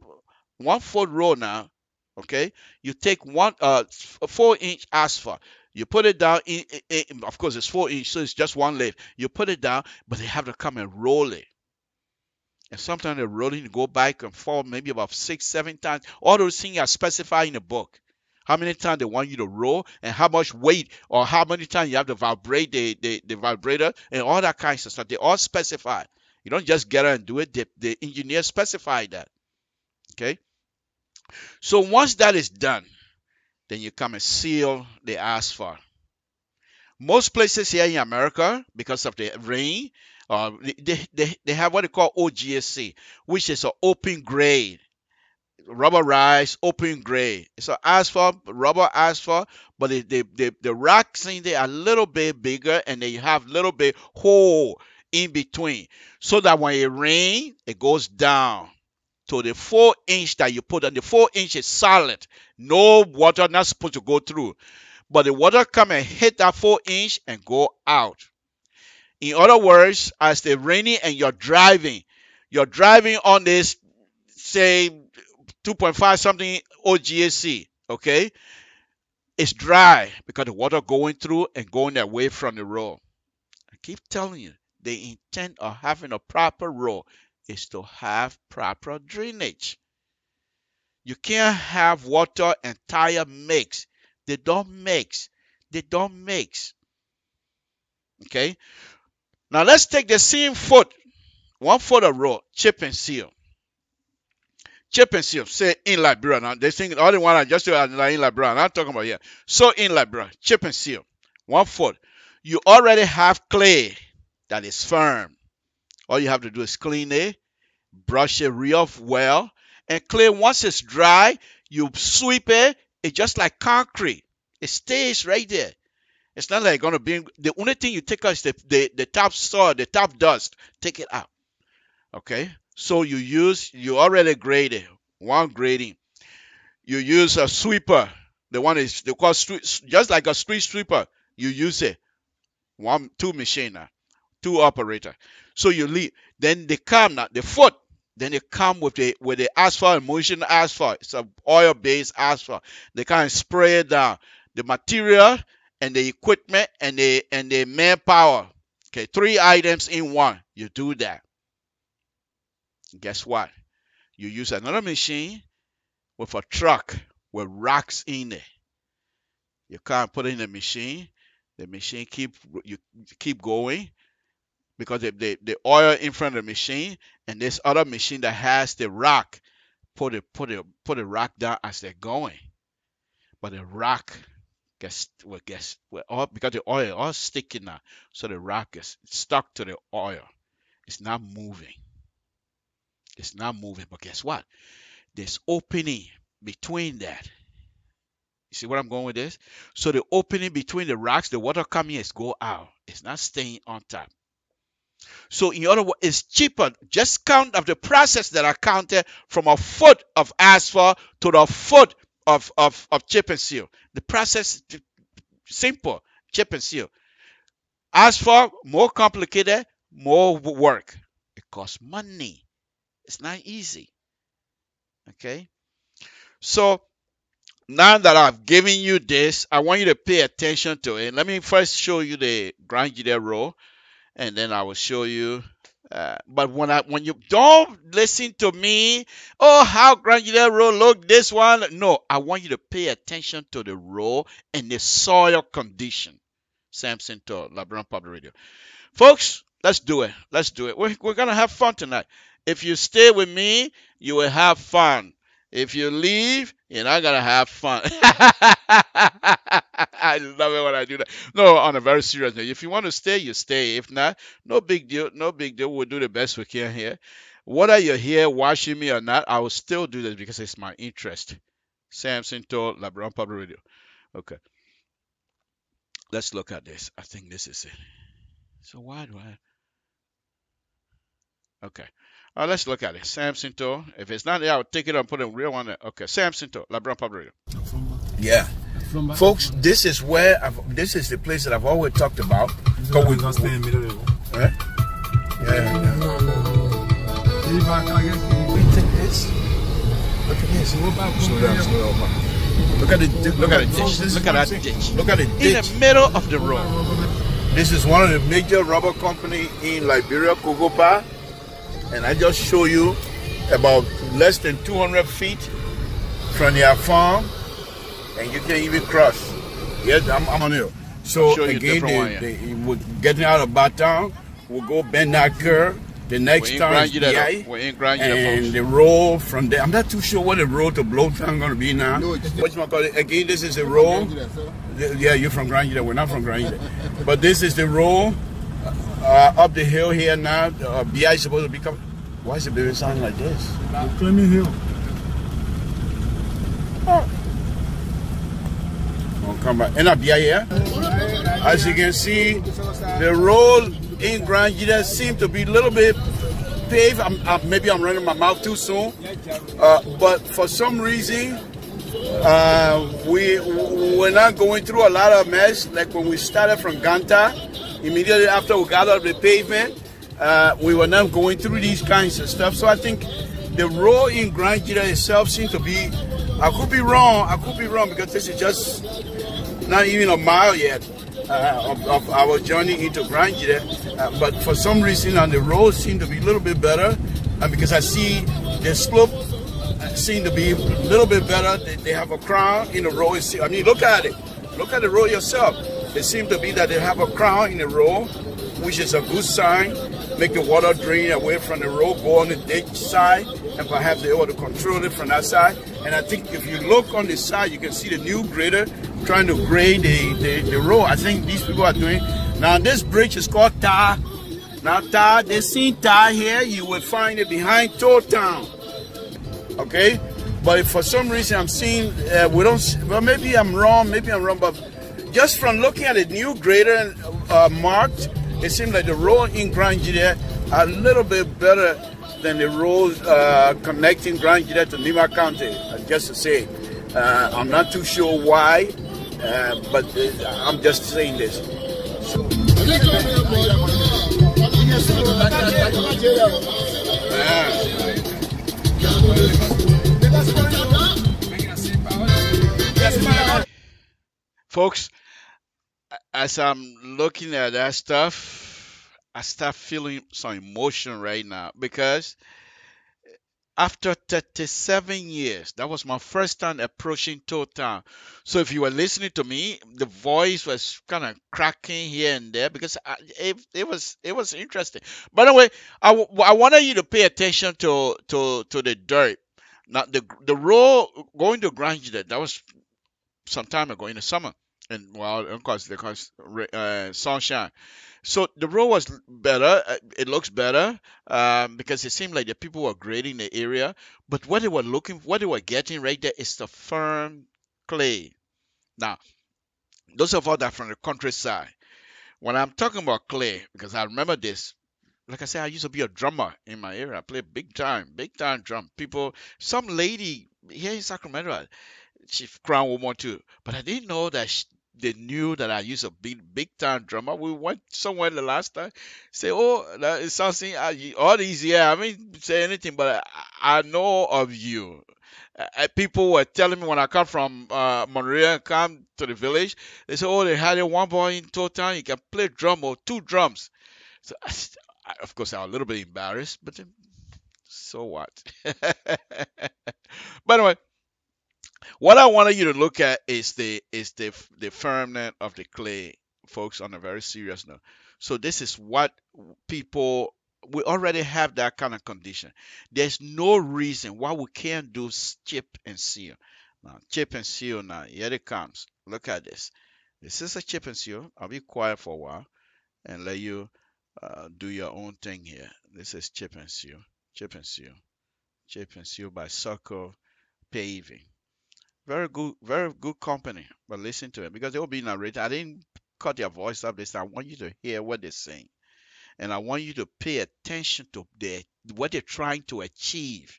foot road now. Okay, you take 4-inch asphalt. You put it down. Of course, it's 4 inch, so it's just one lift. You put it down, but they have to come and roll it. And sometimes they're rolling, go back and forth, maybe about 6, 7 times. All those things are specified in the book. How many times they want you to roll, and how much weight, or how many times you have to vibrate the vibrator, and all that kinds of stuff. They all specify. You don't just get out and do it. The engineer specified that. Okay. So once that is done, then you come and seal the asphalt. Most places here in America, because of the rain, they have what they call OGSC, which is an open grade, rubberized open grade. It's an asphalt, rubber asphalt, but the rocks in there are a little bit bigger, and they have a little bit hole in between, so that when it rains, it goes down to the 4-inch that you put on. The 4-inch is solid. No water not supposed to go through. But the water come and hit that 4-inch and go out. In other words, as they're raining and you're driving on this, say, 2.5 something OGAC, okay? It's dry because the water going through and going away from the road. I keep telling you, the intent of having a proper road is to have proper drainage. You can't have water and tire mix. They don't mix. Okay? Now let's take the same 1 foot of road, chip and seal. Say in Liberia. Now they think all the one I just do in Liberia. I'm not talking about here. So in Liberia, chip and seal, 1 foot. You already have clay that is firm. All you have to do is clean it, brush it real well, and clay, once it's dry, you sweep it. It's just like concrete. It stays right there. It's not like going to be, the only thing you take out is the top soil, the top dust. Take it out. Okay? So you already graded, one grading. You use a sweeper. The one is, they call just like a street sweeper. You use it. 2 machine now. 2 operator. So you leave. Then they come now, the foot. Then they come with the asphalt, emulsion asphalt. It's an oil-based asphalt. They kind of spray it down. The material and the equipment and the manpower. Okay, 3 items in one. You do that. Guess what? You use another machine with a truck with rocks in it. You can't put it in the machine. The machine keep going because the oil in front of the machine, and this other machine that has the rock put the rock down as they're going. But the rock because the oil is all sticking now, so the rock is stuck to the oil. It's not moving. But guess what? There's opening between that. You see where I'm going with this? So the opening between the rocks, the water coming is go out. It's not staying on top. So in other words, it's cheaper. Just count of the process that I counted from a foot of asphalt to the foot of chip and seal. The process is simple. Chip and seal. Asphalt, more complicated, more work. It costs money. It's not easy. Okay? So now that I've given you this, I want you to pay attention to it. Let me first show you the Grand Gide row, and then I will show you. But when you don't listen to me, oh, how Grand Gide row look, this one. No, I want you to pay attention to the row and the soil condition. Samson to LIBERIA Public Radio. Folks, let's do it. We're going to have fun tonight. If you stay with me, you will have fun. If you leave, you're not going to have fun. I love it when I do that. No, on a very serious note. If you want to stay, you stay. If not, no big deal. We'll do the best we can here. Whether you're here watching me or not, I will still do this because it's my interest. Samson to LIBERIA Public Radio. Okay. Let's look at this. I think this is it. So why do I? Okay. Let's look at it. Samson to. If it's not there, I'll take it and put a real one there. Okay. Samson to LIBERIA Public Radio. Yeah. Folks, this is this is the place that I've always talked about. Right? Yeah. Look at this. Slow down. Look at that ditch. Look at the ditch. In the middle of the road. This is one of the major rubber company in Liberia, Kogopa. And I just show you about less than 200 feet from their farm. And you can't even cross. Yes, I'm on here. So again, we're getting out of Baton. We'll go bend that curve. The next time is and the road from there. I'm not too sure what the road to Blowtown going to be now. Again, this is the road. Yeah, you're from Grand Gide. We're not from Grand Gide. But this is the road up the hill here now. BI is supposed to be coming. Why is the baby sounding like this? Climbing hill. Come back. And BI here. As you can see, the road in Grand Gide seems to be a little bit paved. Maybe I'm running my mouth too soon. But for some reason, we're not going through a lot of mess. Like when we started from Ganta, immediately after we got off the pavement, we were now going through these kinds of stuff. So I think the road in Grand Jida itself seems to be, I could be wrong because this is just not even a mile yet of our journey into Grand Jida. But for some reason on the road seem to be a little bit better, and because I see the slope seem to be a little bit better. They have a crown in the road. I mean, look at it. Look at the road yourself. It seems to be that they have a crown in the road, which is a good sign. Make the water drain away from the road, go on the ditch side, and perhaps they're able to control it from that side. And I think if you look on the side, you can see the new grader trying to grade the road. I think these people are doing. Now this bridge is called Tar. Now Tar, they seen Tar here, you will find it behind Toll Town. Okay? But if for some reason I'm seeing, well maybe I'm wrong, but just from looking at the new grader marked, it seems like the road in Grand Jida are a little bit better than the roads connecting Grand Jida to Nima County, just to say. I'm not too sure why, but I'm just saying this. So, folks, as I'm looking at that stuff, I start feeling some emotion right now because after 37 years, that was my first time approaching Toll Town. So if you were listening to me, the voice was kind of cracking here and there because it was interesting. By the way, I wanted you to pay attention to the dirt. Now the road going to Grand Jida, that was some time ago in the summer, and well, of course, because sunshine. So the road was better. It looks better because it seemed like the people were grading the area. But what they were getting right there is the firm clay. Now, those of us that are from the countryside, when I'm talking about clay, because I remember this, like I said, I used to be a drummer in my area. I played big time drum. Some lady here in Sacramento, she crowned woman too, but I didn't know that they knew that I used to be big time drummer. We went somewhere the last time. Say, oh, that is something. All these years, I mean, say anything, but I know of you. People were telling me when I come from Monterey and come to the village, they say, oh, they had one boy in Toll Town. He can play drum or two drums. So, of course, I was a little bit embarrassed, but so what? By the way, what I wanted you to look at is the firmness of the clay, folks, on a very serious note. So this is what people, we already have that kind of condition. There's no reason why we can't do chip and seal. Now, chip and seal now, here it comes. Look at this. This is a chip and seal. I'll be quiet for a while and let you do your own thing here. This is chip and seal. Chip and seal by Circle Paving. Very good company. But listen to it because they will be narrated. I didn't cut their voice up this time. I want you to hear what they're saying. And I want you to pay attention to what they're trying to achieve.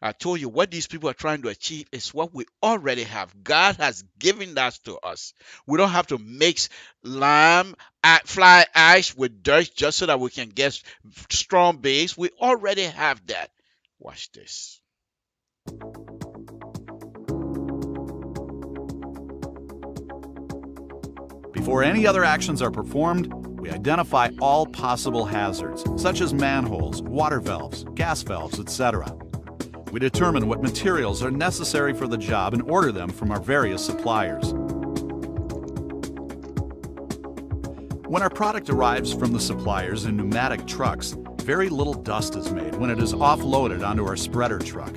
I told you what these people are trying to achieve is what we already have. God has given that to us. We don't have to mix lime, fly ash with dirt just so that we can get strong base. We already have that. Watch this. Before any other actions are performed, we identify all possible hazards, such as manholes, water valves, gas valves, etc. We determine what materials are necessary for the job and order them from our various suppliers. When our product arrives from the suppliers in pneumatic trucks, very little dust is made when it is offloaded onto our spreader truck.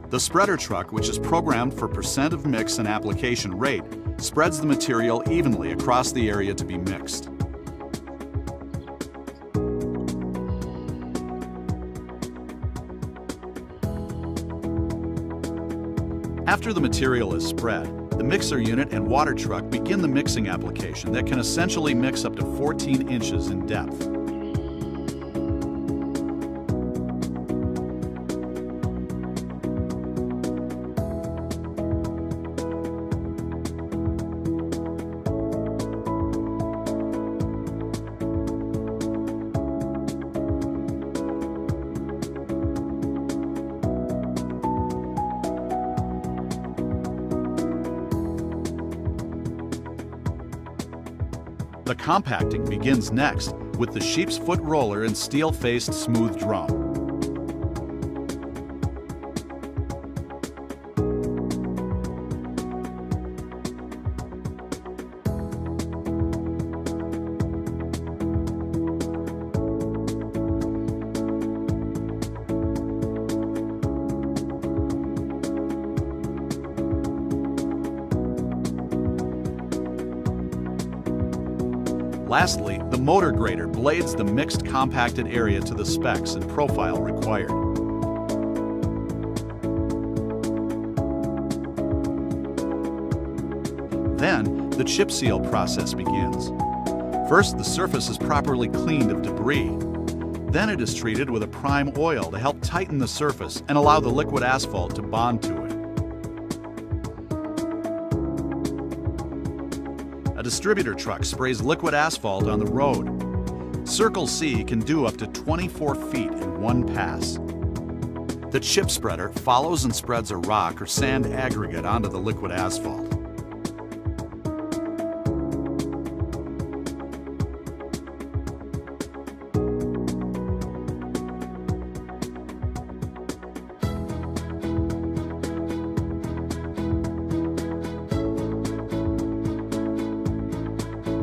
The spreader truck, which is programmed for percent of mix and application rate, spreads the material evenly across the area to be mixed. After the material is spread, the mixer unit and water truck begin the mixing application that can essentially mix up to 14 inches in depth. The compacting begins next with the sheep's foot roller and steel-faced smooth drum. Lastly, the motor grader blades the mixed compacted area to the specs and profile required. Then, the chip seal process begins. First, the surface is properly cleaned of debris. Then it is treated with a prime oil to help tighten the surface and allow the liquid asphalt to bond to it. A distributor truck sprays liquid asphalt on the road. Circle C can do up to 24 feet in one pass. The chip spreader follows and spreads a rock or sand aggregate onto the liquid asphalt.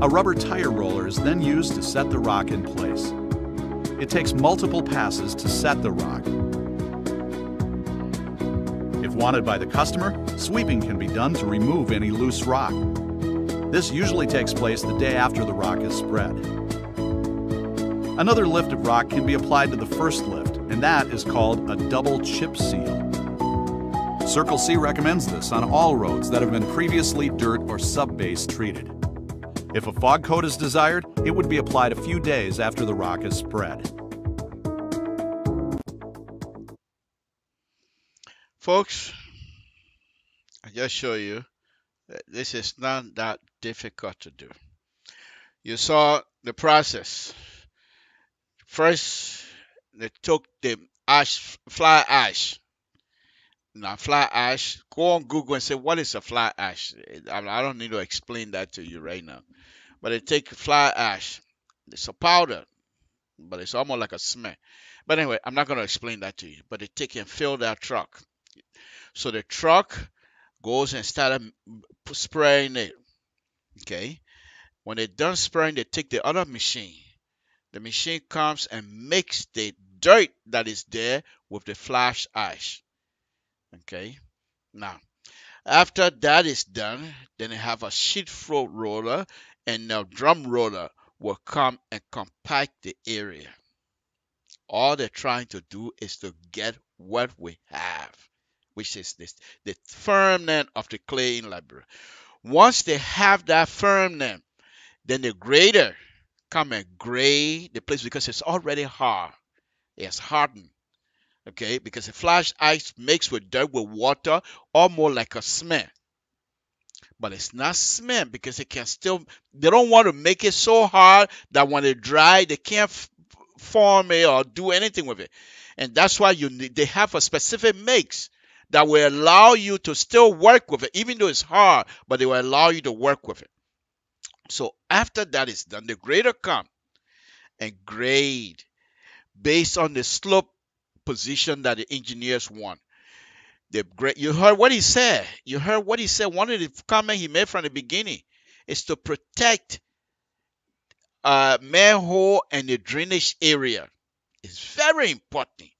A rubber tire roller is then used to set the rock in place. It takes multiple passes to set the rock. If wanted by the customer, sweeping can be done to remove any loose rock. This usually takes place the day after the rock is spread. Another lift of rock can be applied to the first lift, and that is called a double chip seal. Circle C recommends this on all roads that have been previously dirt or sub-base treated. If a fog coat is desired, it would be applied a few days after the rock is spread. Folks, I just show you that this is not that difficult to do. You saw the process. First, they took the fly ash. Now, fly ash, go on Google and say, what is a fly ash? I don't need to explain that to you right now. But they take fly ash. It's a powder, but it's almost like a cement. But anyway, I'm not going to explain that to you. But they take and fill that truck. So the truck goes and started spraying it. Okay. When they're done spraying, they take the other machine. The machine comes and mix the dirt that is there with the fly ash. Okay. Now, after that is done, then they have a sheet float roller and a drum roller will come and compact the area. All they're trying to do is to get what we have, which is the firmness of the clay in Liberia. Once they have that firmness, then the grader come and grade the place because it's already hard. It's hardened. Okay, because the fly ice mixed with dirt with water, almost like a cement. But it's not cement because it can still, they don't want to make it so hard that when it dry, they can't form it or do anything with it. And that's why they have a specific mix that will allow you to still work with it, even though it's hard, but they will allow you to work with it. So after that is done, the grader come and grade based on the slope position that the engineers want. You heard what he said. You heard what he said. One of the comments he made from the beginning is to protect manhole and the drainage area. It's very important.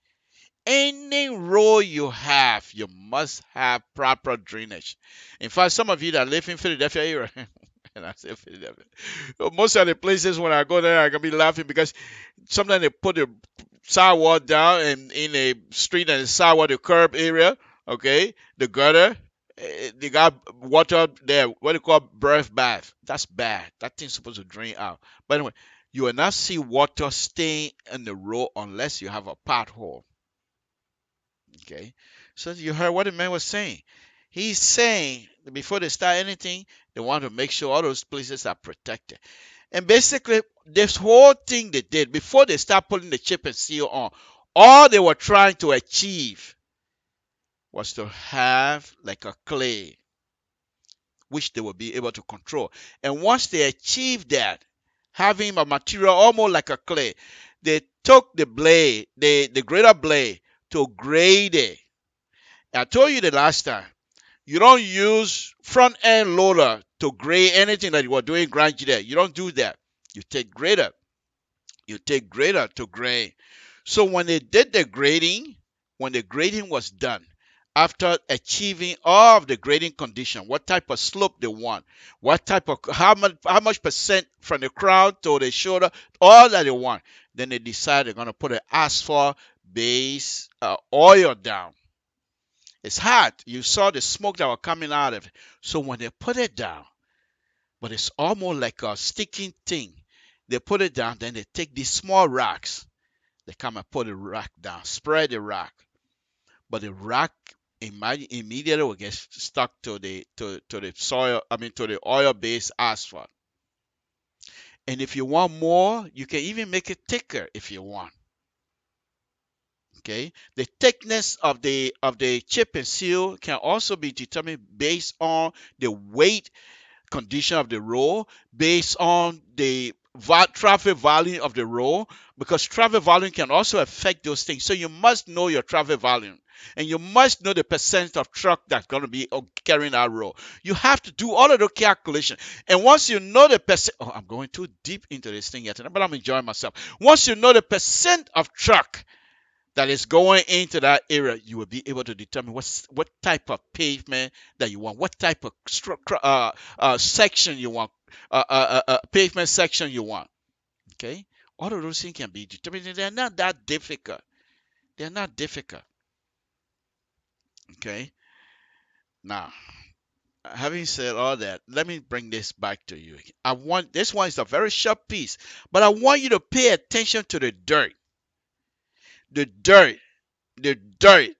Any road you have, you must have proper drainage. In fact, some of you that live in Philadelphia area, and I say Philadelphia, most of the places when I go there, I can be laughing because sometimes they put the sidewalk down and in a street and the sidewalk, the curb area, okay, the gutter, they got water there, what they call breath bath. That's bad. That thing's supposed to drain out. But anyway, you will not see water staying in the road unless you have a pothole. Okay, so you heard what the man was saying. He's saying that before they start anything, they want to make sure all those places are protected. And basically, this whole thing they did before they start putting the chip and seal on, all they were trying to achieve was to have like a clay, which they will be able to control. And once they achieve that, having a material almost like a clay. They took the blade, the grader blade, to grade it. I told you the last time, you don't use front end loader to grade anything that you are doing grind there. You don't do that. You take grader. You take grader to grade. So when they did the grading, when the grading was done, after achieving all of the grading condition, what type of slope they want, what type of how much percent from the crown to the shoulder, all that they want, then they decide they're going to put an asphalt base oil down. It's hot. You saw the smoke that was coming out of it. So when they put it down, but it's almost like a sticking thing. They put it down, then they take these small rocks. They come and put the rock down, spread the rock. But the rock immediately will get stuck to the soil, to the oil-based asphalt. And if you want more, you can even make it thicker if you want. Okay, the thickness of the chip and seal can also be determined based on the weight condition of the road, based on the traffic volume of the road, because traffic volume can also affect those things. So you must know your traffic volume, and you must know the percent of truck that's going to be carrying that road. You have to do all of the calculation. And once you know the percent, I'm going too deep into this thing yet, but I'm enjoying myself. Once you know the percent of truck that is going into that area, you will be able to determine what type of pavement that you want, what type of section you want, pavement section you want. Okay, all of those things can be determined. They're not that difficult. They're not difficult. Okay. Now, having said all that, let me bring this back to you. This one is a very short piece, but I want you to pay attention to the dirt. The dirt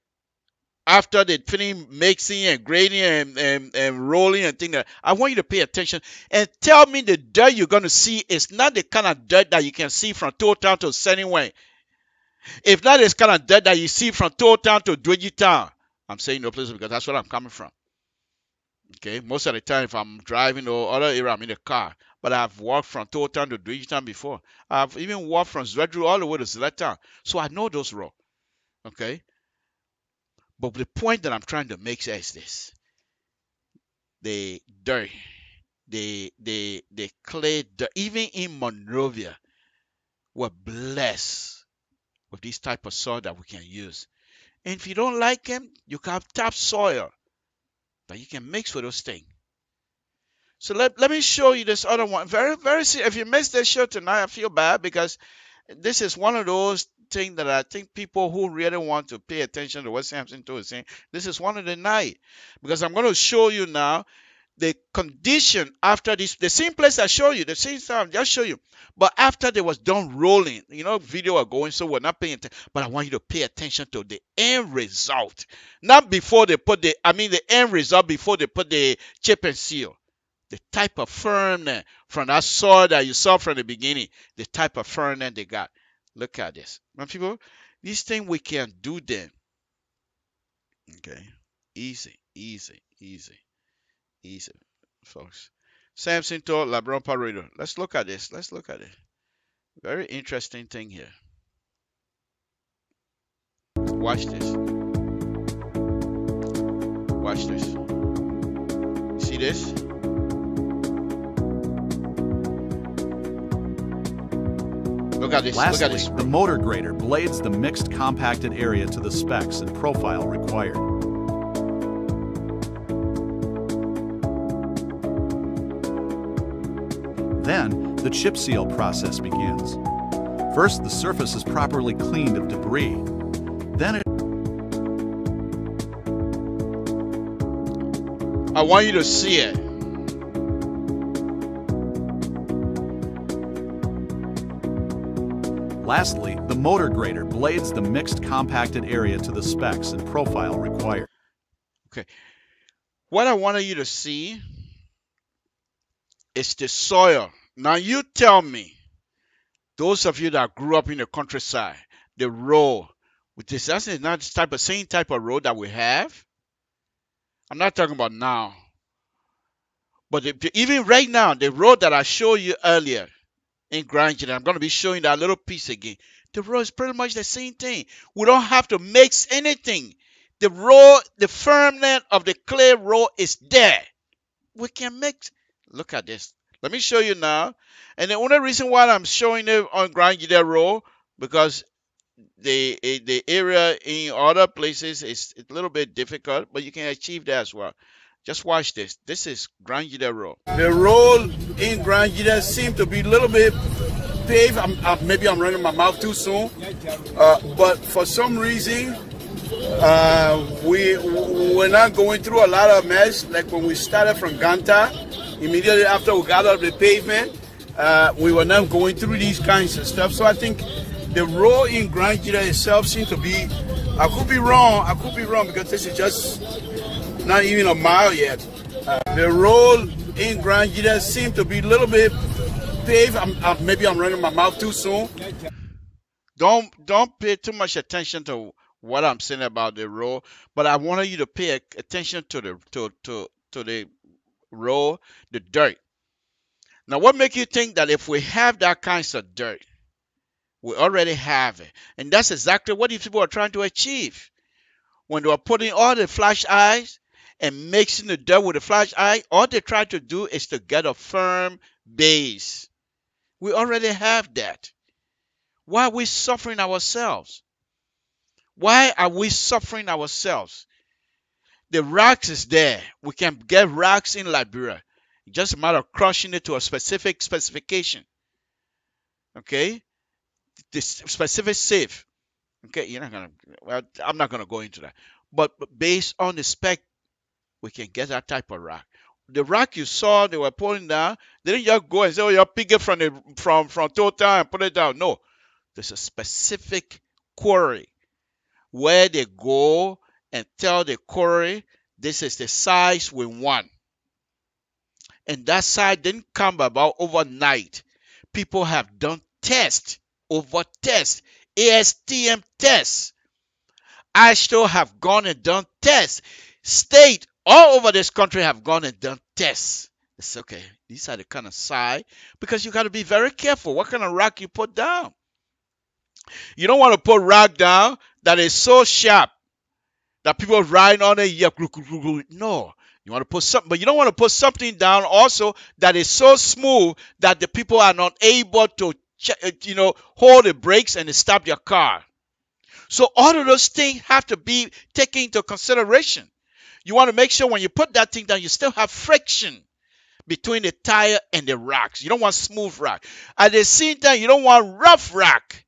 after they finish mixing and grading and rolling and things like that. I want you to pay attention and tell me the dirt you're going to see is not the kind of dirt that you can see from Town to Sunnyway. If not, it's kind of dirt that you see from Town to Town. I'm saying no place because that's where I'm coming from. Okay, most of the time if I'm driving or other area, I'm in the car. But I've walked from Town to Town before. I've even walked from Zwedru all the way to Zlatan. So I know those roads. Okay? But the point that I'm trying to make is this. The dirt, the clay dirt, even in Monrovia, we're blessed with this type of soil that we can use. And if you don't like them, you can have topsoil that you can mix with those things. So let me show you this other one. Very, very serious. If you missed this show tonight, I feel bad because this is one of those things that I think people who really want to pay attention to what Samson is saying, this is one of the night. Because I'm going to show you now the condition after this, the same place I show you, the same time, just show you. But after they was done rolling, video are going, so we're not paying attention. But I want you to pay attention to the end result. Not before they put the end result before they put the chip and seal. The type of firmness from that soil that you saw from the beginning, the type of firmness they got. Look at this. My people, these things we can do them. Okay. Easy, folks. Samson to LIBERIA. Let's look at this. Let's look at it. Very interesting thing here. Watch this. Watch this. See this? Look at this. Lastly, look at this. The motor grader blades the mixed compacted area to the specs and profile required. Then, the chip seal process begins. First, the surface is properly cleaned of debris. Then I want you to see it. Lastly, the motor grader blades the mixed compacted area to the specs and profile required. Okay. What I wanted you to see is the soil. Now you tell me, those of you that grew up in the countryside, the road, that's not the same type of road that we have. I'm not talking about now. But even right now, the road that I showed you earlier, in Grinding. I'm going to be showing that little piece again. The road is pretty much the same thing. We don't have to mix anything. The road, the firmness of the clay road is there. We can mix. Look at this. Let me show you now. And the only reason why I'm showing it on Grinding road, because the area in other places is a little bit difficult, but you can achieve that as well. Just watch this. This is Grinding road. The road in Grinding seems to be a little bit paved. Maybe I'm running my mouth too soon, but for some reason, we're not going through a lot of mess. Like when we started from Ganta, immediately after we got off the pavement, we were not going through these kinds of stuff. So I think the road in Grinding itself seems to be, I could be wrong because this is just not even a mile yet. The road in Grinding seems to be a little bit paved. Maybe I'm running my mouth too soon. Don't pay too much attention to what I'm saying about the road, but I wanted you to pay attention to the road, the dirt. Now, what makes you think that if we have that kinds of dirt, we already have it? And that's exactly what these people are trying to achieve. When they are putting all the flash eyes and mixing the dirt with the flash eye, all they try to do is to get a firm base. We already have that. Why are we suffering ourselves? Why are we suffering ourselves? The rocks is there. We can get rocks in Liberia. It's just a matter of crushing it to a specific specification. Okay? The specific safe. Okay, you're not gonna. Well, I'm not gonna go into that. But based on the spec, we can get that type of rock. The rock you saw they were pulling down, they didn't just go and say, "Oh, you pick it from Total and put it down." No, there's a specific quarry where they go and tell the quarry, "This is the size we want." And that size didn't come about overnight. People have done tests over tests, ASTM tests. I still have gone and done tests. State all over this country have gone and done tests. It's okay. These are the kind of size, because you got to be very careful what kind of rock you put down. You don't want to put rock down that is so sharp that people ride on it. No. You want to put something, but you don't want to put something down also that is so smooth that the people are not able to, hold the brakes and stop your car. So all of those things have to be taken into consideration. You want to make sure when you put that thing down, you still have friction between the tire and the rocks. You don't want smooth rock. At the same time, you don't want rough rock.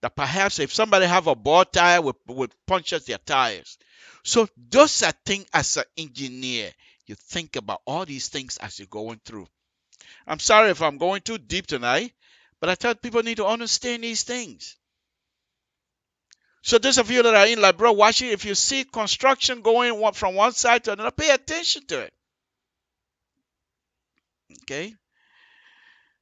That perhaps if somebody have a ball tire, would puncture their tires. So those are things as an engineer. You think about all these things as you're going through. I'm sorry if I'm going too deep tonight, but I thought people need to understand these things. So those of you that are in Liberia watching, if you see construction going from one side to another, pay attention to it. Okay?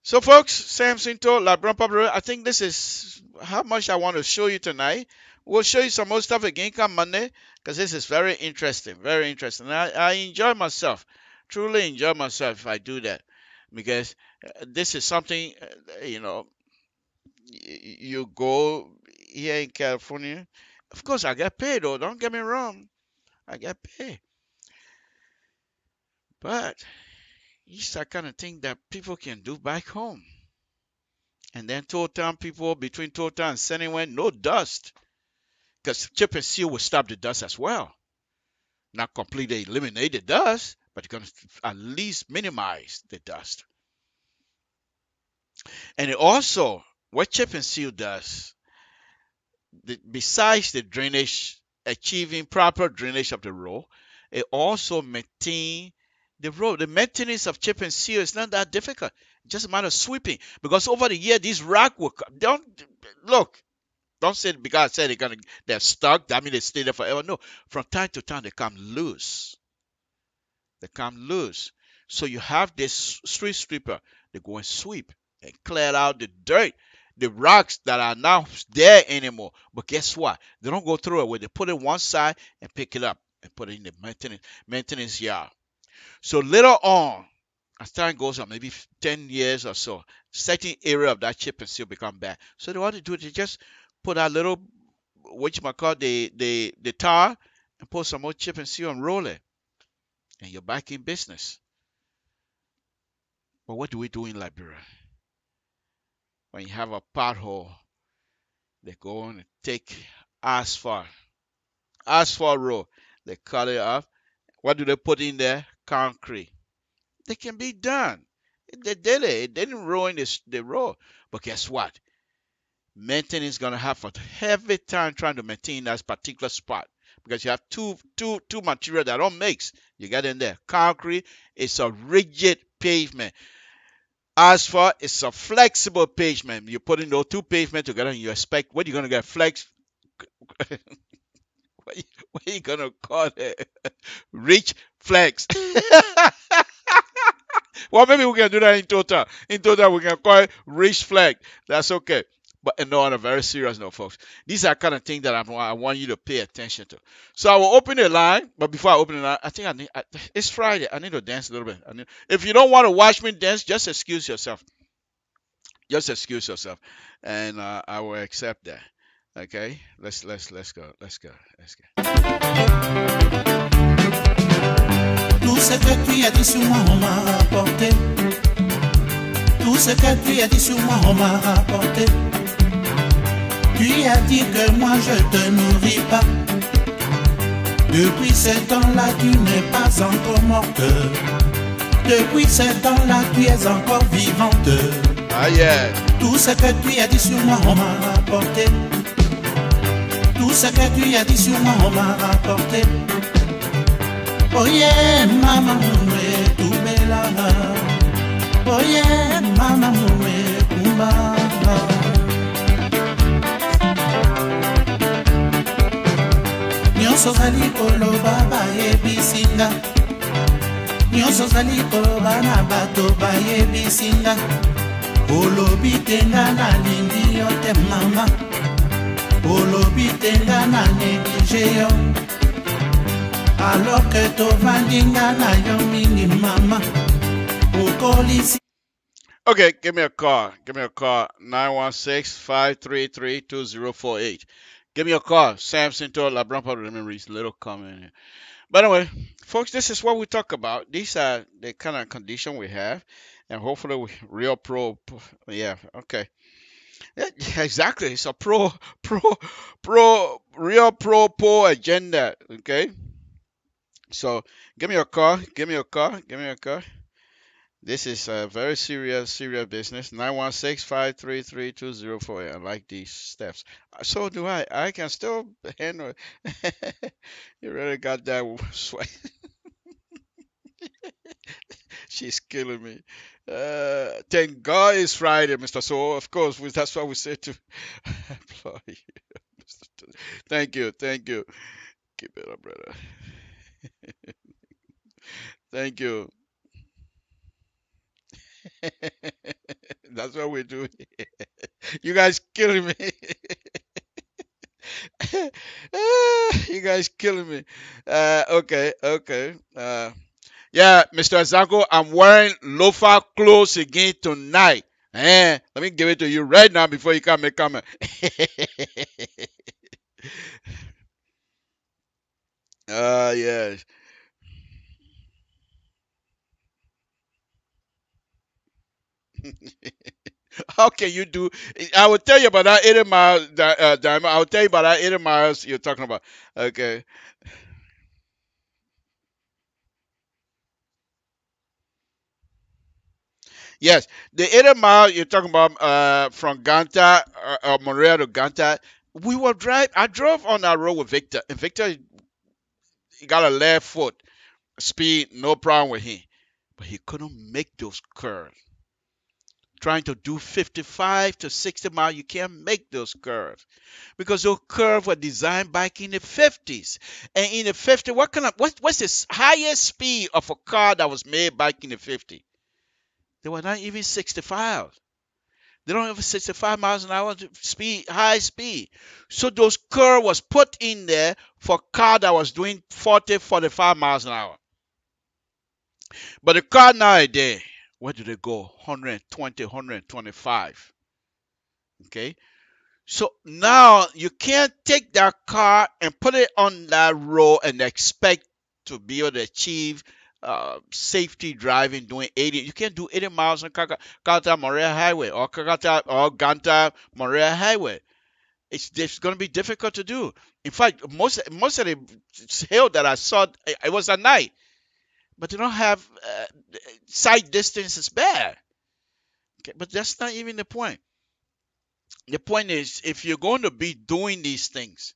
So folks, Samson told Liberia PUBLIRADIO, I think this is how much I want to show you tonight. We'll show you some more stuff again come Monday, because this is very interesting, very interesting. I enjoy myself, truly enjoy myself if I do that, because this is something, you go here in California. Of course, I get paid, though. Don't get me wrong. I get paid. But it's that kind of thing that people can do back home. And then Total people, between Total and Sennyway, no dust. Because chip and seal will stop the dust as well. Not completely eliminate the dust, but you're going to at least minimize the dust. And it also, what chip and seal does, besides the drainage, achieving proper drainage of the road, it also maintains the road. The maintenance of chip and seal is not that difficult. It's just a matter of sweeping. Because over the year, these rock will don't say because I said they're stuck, that means they stay there forever. No, from time to time they come loose. They come loose. So you have this street sweeper. They go and sweep and clear out the dirt, the rocks that are not there anymore. But guess what? They don't go through it where they put it one side and pick it up and put it in the maintenance yard. So later on, as time goes on, maybe 10 years or so, certain area of that chip and seal become bad. So they want to do it, they just put a little, whatchamacallit, the tar, and put some more chip and seal and roll it. And you're back in business. But what do we do in Liberia? When you have a pothole, they go on and take asphalt road. They cut it off. What do they put in there? Concrete. They can be done. They did it. It didn't ruin the road. But guess what? Maintenance is going to have a heavy time trying to maintain that particular spot, because you have two material that don't mix. You get in there. Concrete is a rigid pavement. Asphalt is a flexible pavement. You put in those two pavements together and you expect, what are you going to get? Flex. What are you going to call it? Rich flex. Well, maybe we can do that in total. In total, we can call it rich flex. That's okay. But no, on a very serious note, folks, these are kind of things that I want you to pay attention to. So I will open the line, but before I open the line, I think it's Friday. I need to dance a little bit. If you don't want to watch me dance, just excuse yourself. Just excuse yourself, and I will accept that. Okay, let's go. Tout ce que tu as dit sur moi, on m'a rapporté. Tout ce que tu as dit sur moi, on m'a rapporté. Tu as dit que moi je te nourris pas. Depuis ce temps-là, tu n'es pas encore morte. Depuis ce temps-là, tu es encore vivante. Ah yeah. Tout ce que tu as dit sur moi, on m'a rapporté. Tout ce que tu as dit sur moi, on m'a rapporté. Oh yeah, mama moué, tout bella. Oh yeah, mama moué, kumba. Nyonso zali koloba bayebisinga. Nyonso zali koloba na bato bayebisinga. Olobi tenga na lingi yo te mama. Olobi tenga na neglige yo. Alors que tovandinga na yo mingi mama. Okolisi. Okay, give me a call. 916-533-2048. Give me a call. Samson to LeBron Public Memories. Little comment here. But anyway, folks, this is what we talk about. These are the kind of condition we have. And hopefully we real pro. Yeah, okay. Yeah, exactly. It's a real pro agenda. Okay. So give me a call. This is a very serious business. 916-533-2048. I like these steps. So do I. I can still handle it. You really got that sweat. She's killing me. Thank God it's Friday, Mr. So of course that's what we say to employee. Thank you. Keep it up, brother. Thank you. That's what we do. You guys killing me. You guys killing me. Okay. Yeah, Mr. Azanko, I'm wearing loafer clothes again tonight. Let me give it to you right now before you come and comment. Yes. How can you do? I will tell you about that 80 miles, Diamond. I'll tell you about that 80 miles you're talking about. Okay. Yes, the 80 mile you're talking about from Ganta, Montreal to Ganta. I drove on that road with Victor, and Victor he got a left foot speed, no problem with him, but he couldn't make those curves. Trying to do 55 to 60 miles, you can't make those curves because those curves were designed back in the 50s. And in the 50s, what's the highest speed of a car that was made back in the 50s? They were not even 65. They don't have 65 miles an hour speed, high speed. So those curves was put in there for a car that was doing 40, 45 miles an hour. But the car nowadays, Where do they go? 120, 125. Okay. So now you can't take that car and put it on that road and expect to be able to achieve safety driving doing 80. You can't do 80 miles on Kakata Morea Highway or Kakata or Ganta Morea Highway. It's going to be difficult to do. In fact, most of the hill that I saw, it was at night, but they don't have sight distance is bad. Okay, but that's not even the point. The point is, if you're going to be doing these things,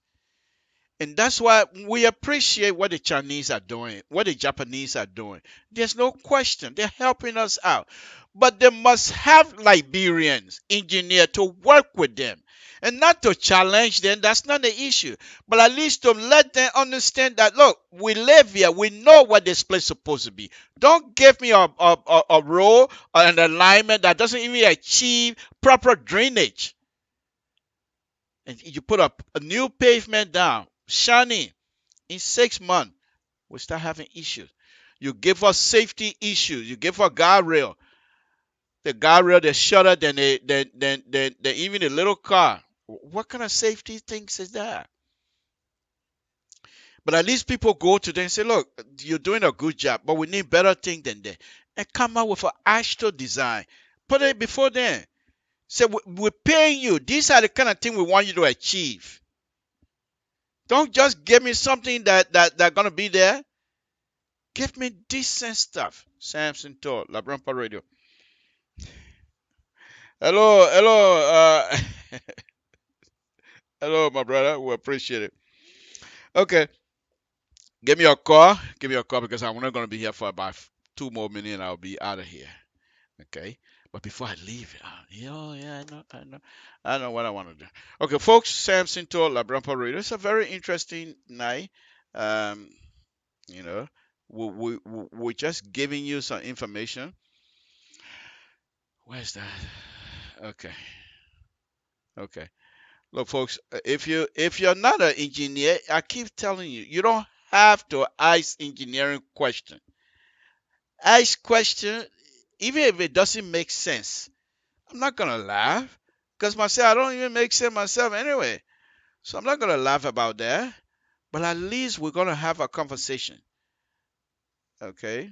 and that's why we appreciate what the Chinese are doing, what the Japanese are doing. There's no question. They're helping us out. But they must have Liberians, engineers to work with them. And not to challenge them, that's not the issue. But at least to let them understand that, look, we live here. We know what this place is supposed to be. Don't give me a road or an alignment that doesn't even achieve proper drainage. And you put a new pavement down, shiny, in 6 months, we start having issues. You give us safety issues. You give us guardrail. The guardrail is shorter than even a little car. What kind of safety things is that? But at least people go to them and say, look, you're doing a good job, but we need better things than that. And come out with an actual design. Put it before them. Say, we're paying you. These are the kind of things we want you to achieve. Don't just give me something that going to be there. Give me decent stuff. Samson Tour, LIBERIA. Hello, hello, my brother. We appreciate it. Okay, give me a call. Give me a call because I'm only going to be here for about 2 more minutes and I'll be out of here. Okay, but before I leave, I know what I want to do. Okay, folks, Samson Tour, LIBERIA. It's a very interesting night. You know, we're just giving you some information. Where's that? Okay. Look, folks, if you're not an engineer, I keep telling you, you don't have to ask engineering question. Ask question, even if it doesn't make sense. I'm not gonna laugh because myself, I don't even make sense myself anyway. So I'm not gonna laugh about that. But at least we're gonna have a conversation. Okay.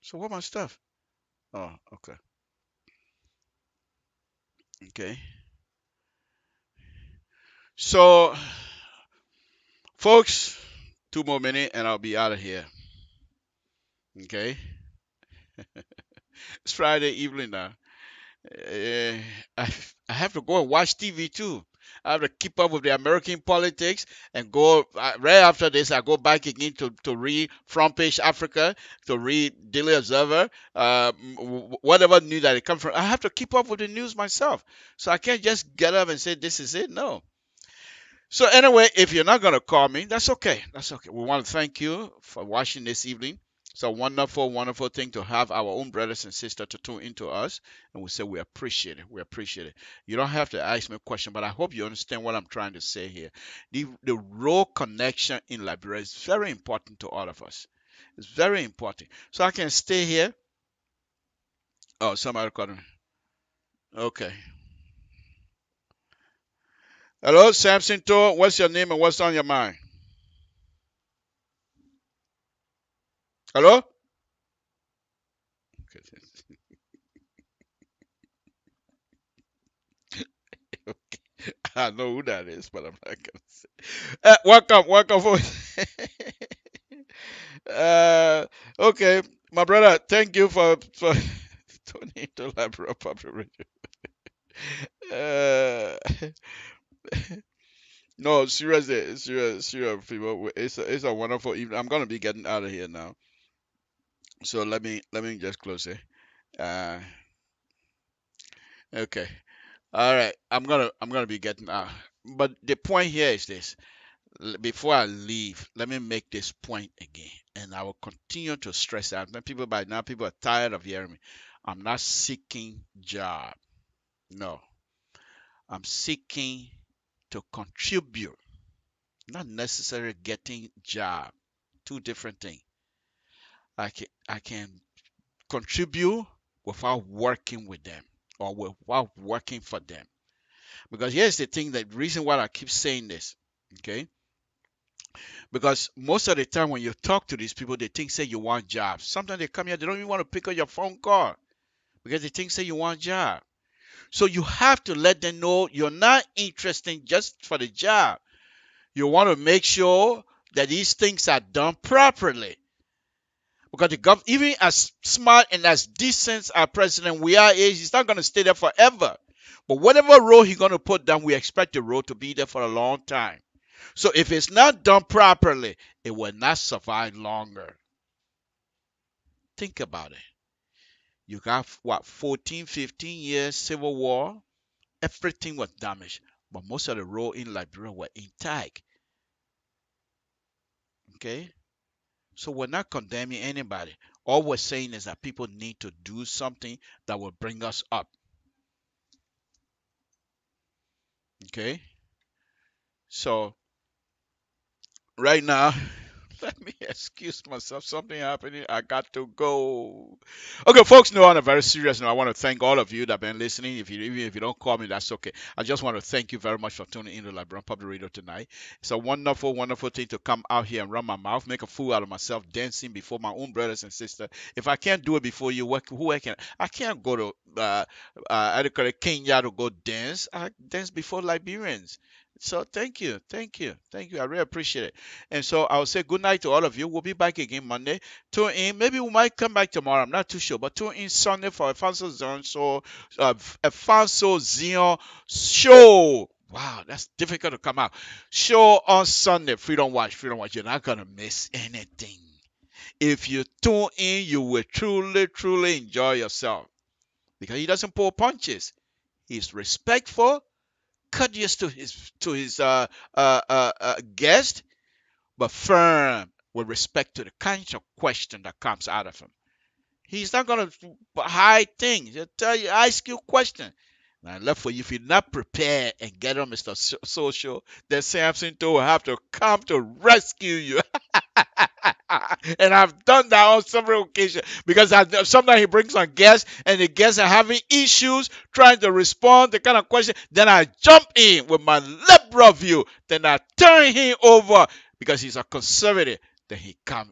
So what my stuff? Oh, okay. Okay. So, folks, 2 more minutes and I'll be out of here. Okay. It's Friday evening now. I have to go and watch TV too. I have to keep up with the American politics and go right after this. I go back again to read Front Page Africa, to read Daily Observer, whatever news that it comes from. I have to keep up with the news myself, so I can't just get up and say this is it. No. So anyway, if you're not gonna call me, that's okay. That's okay. We want to thank you for watching this evening. It's a wonderful, wonderful thing to have our own brothers and sisters to tune into us, and we say we appreciate it. We appreciate it. You don't have to ask me a question, but I hope you understand what I'm trying to say here. The road connection in Liberia is very important to all of us. It's very important. So I can stay here. Oh, somebody called me. Okay. Hello, Samson Tour. What's your name and what's on your mind? Hello? Okay. I know who that is, but I'm not gonna say. Welcome, folks. Okay, my brother. Thank you for tuning to LIBERIA Public Radio. No, seriously, serious, people. It's a wonderful evening. I'm gonna be getting out of here now, so let me just close it. Uh, okay. All right, I'm gonna be getting out. But the point here is this: before I leave, let me make this point again, and I will continue to stress out. People by now, people are tired of hearing me. I'm not seeking job. No, I'm seeking to contribute, not necessarily getting job, two different things. I can contribute without working with them or without working for them. Because here's the thing, the reason why I keep saying this, okay? Because most of the time when you talk to these people, they think say you want jobs. Sometimes they come here, they don't even want to pick up your phone call because they think say you want a job. So you have to let them know you're not interested just for the job. You want to make sure that these things are done properly. Because the government, even as smart and as decent as President we are, he's not going to stay there forever. But whatever role he's going to put down, we expect the role to be there for a long time. So if it's not done properly, it will not survive longer. Think about it. You got, 14, 15 years civil war? Everything was damaged. But most of the roads in Liberia were intact. Okay? So we're not condemning anybody. All we're saying is that people need to do something that will bring us up. Okay? So, right now, let me excuse myself. Something happening. I got to go. Okay, folks, on a very serious note, I want to thank all of you that have been listening. Even if you don't call me, that's okay. I just want to thank you very much for tuning in to LIBERIA Public Radio tonight. It's a wonderful, wonderful thing to come out here and run my mouth, make a fool out of myself, dancing before my own brothers and sisters. If I can't do it before you, who I can? I can't go to Kenya to go dance. I dance before Liberians. So thank you. I really appreciate it. And so I'll say good night to all of you. We'll be back again Monday. Tune in. Maybe we might come back tomorrow. I'm not too sure. But tune in Sunday for Alfonso Zion show. Wow, that's difficult to come out. Show on Sunday. Freedom Watch. You're not going to miss anything. If you tune in, you will truly, truly enjoy yourself. Because he doesn't pull punches. He's respectful, courteous to his guest, but firm with respect to the kinds of question that comes out of him. He's not going to hide things. He'll tell you, ask you a question. Now, left for you, if you're not prepared and get on Mr. Social, then Samson will have to come to rescue you. And I've done that on several occasions because sometimes he brings on guests and the guests are having issues trying to respond to the kind of question. Then I jump in with my liberal view. Then I turn him over because he's a conservative. Then he comes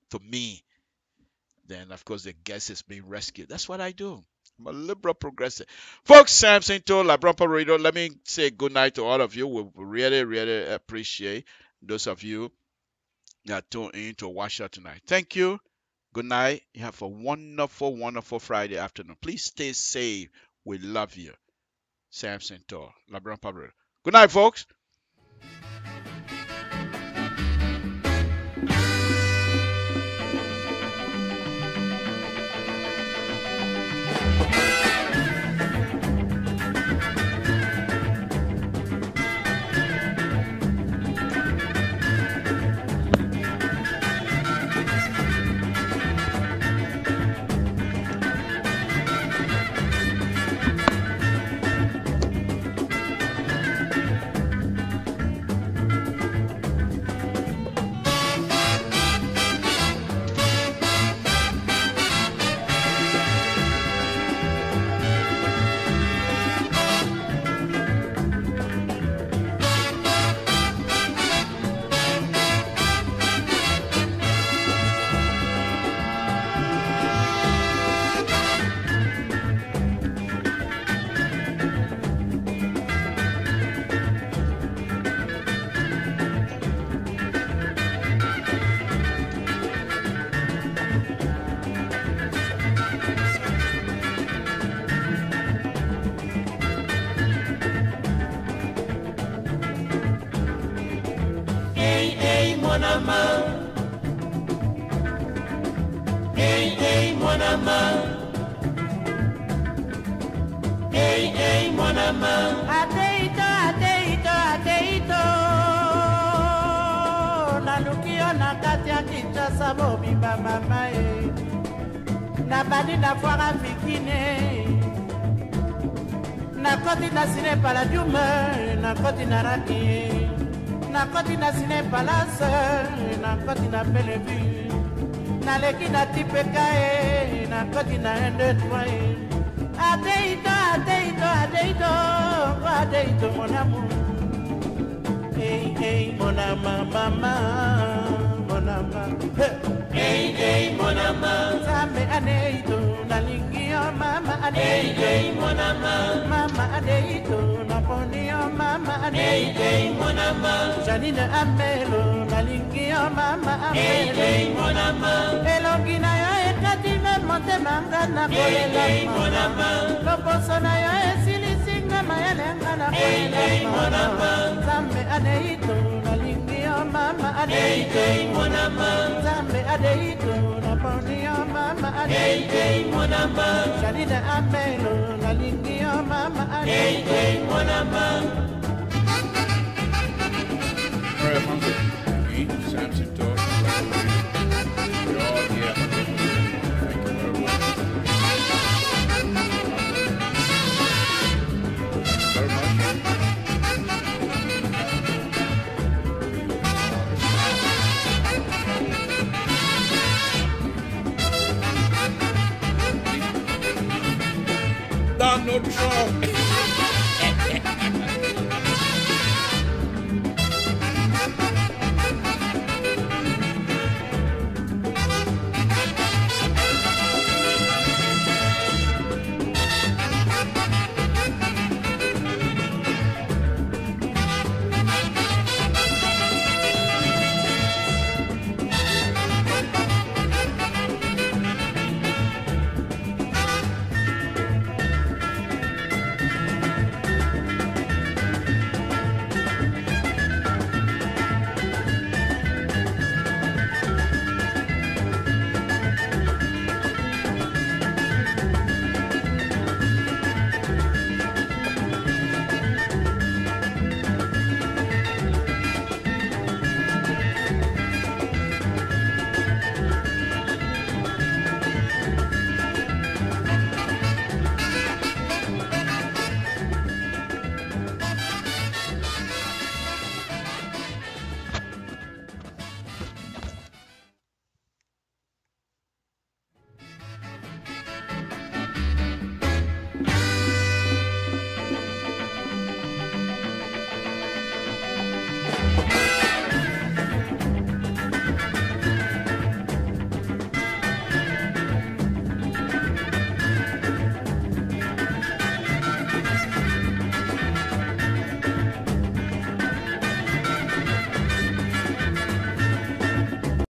to me. Then, of course, the guest is being rescued. That's what I do. I'm a liberal progressive. Folks, Samson told LIBERIA Radio. Let me say good night to all of you. We really, really appreciate those of you that tuned in to watch out tonight. Thank you. Good night. You have a wonderful, wonderful Friday afternoon. Please stay safe. We love you. Samson Tor, LIBERIA Radio. Good night, folks. na koti na sine palace na koti na Bellevue na leki na tipekae na koti na endetwae adeito mon amour hey mon amant mama mon amant hey mon amant sambe adeito na lingio mama adeito hey mon amant mama adeito na ponio mama adeito hey mon amant janine amelo na lingio mama amelo hey mon amant elongina yo ekati me monte mangana kolela mon amant loposona yo esilisinga mayelenga na kolela mon amant sambe adeito na lingio mama adeito hey mon amant sambe adeito na ponio mama adeito hey mon amant janine amelo na lingio mama adeito hey mon amant. All right, Monday. Me, Samson Talk. We're all here. Thank you very much. Very much. Donald Trump.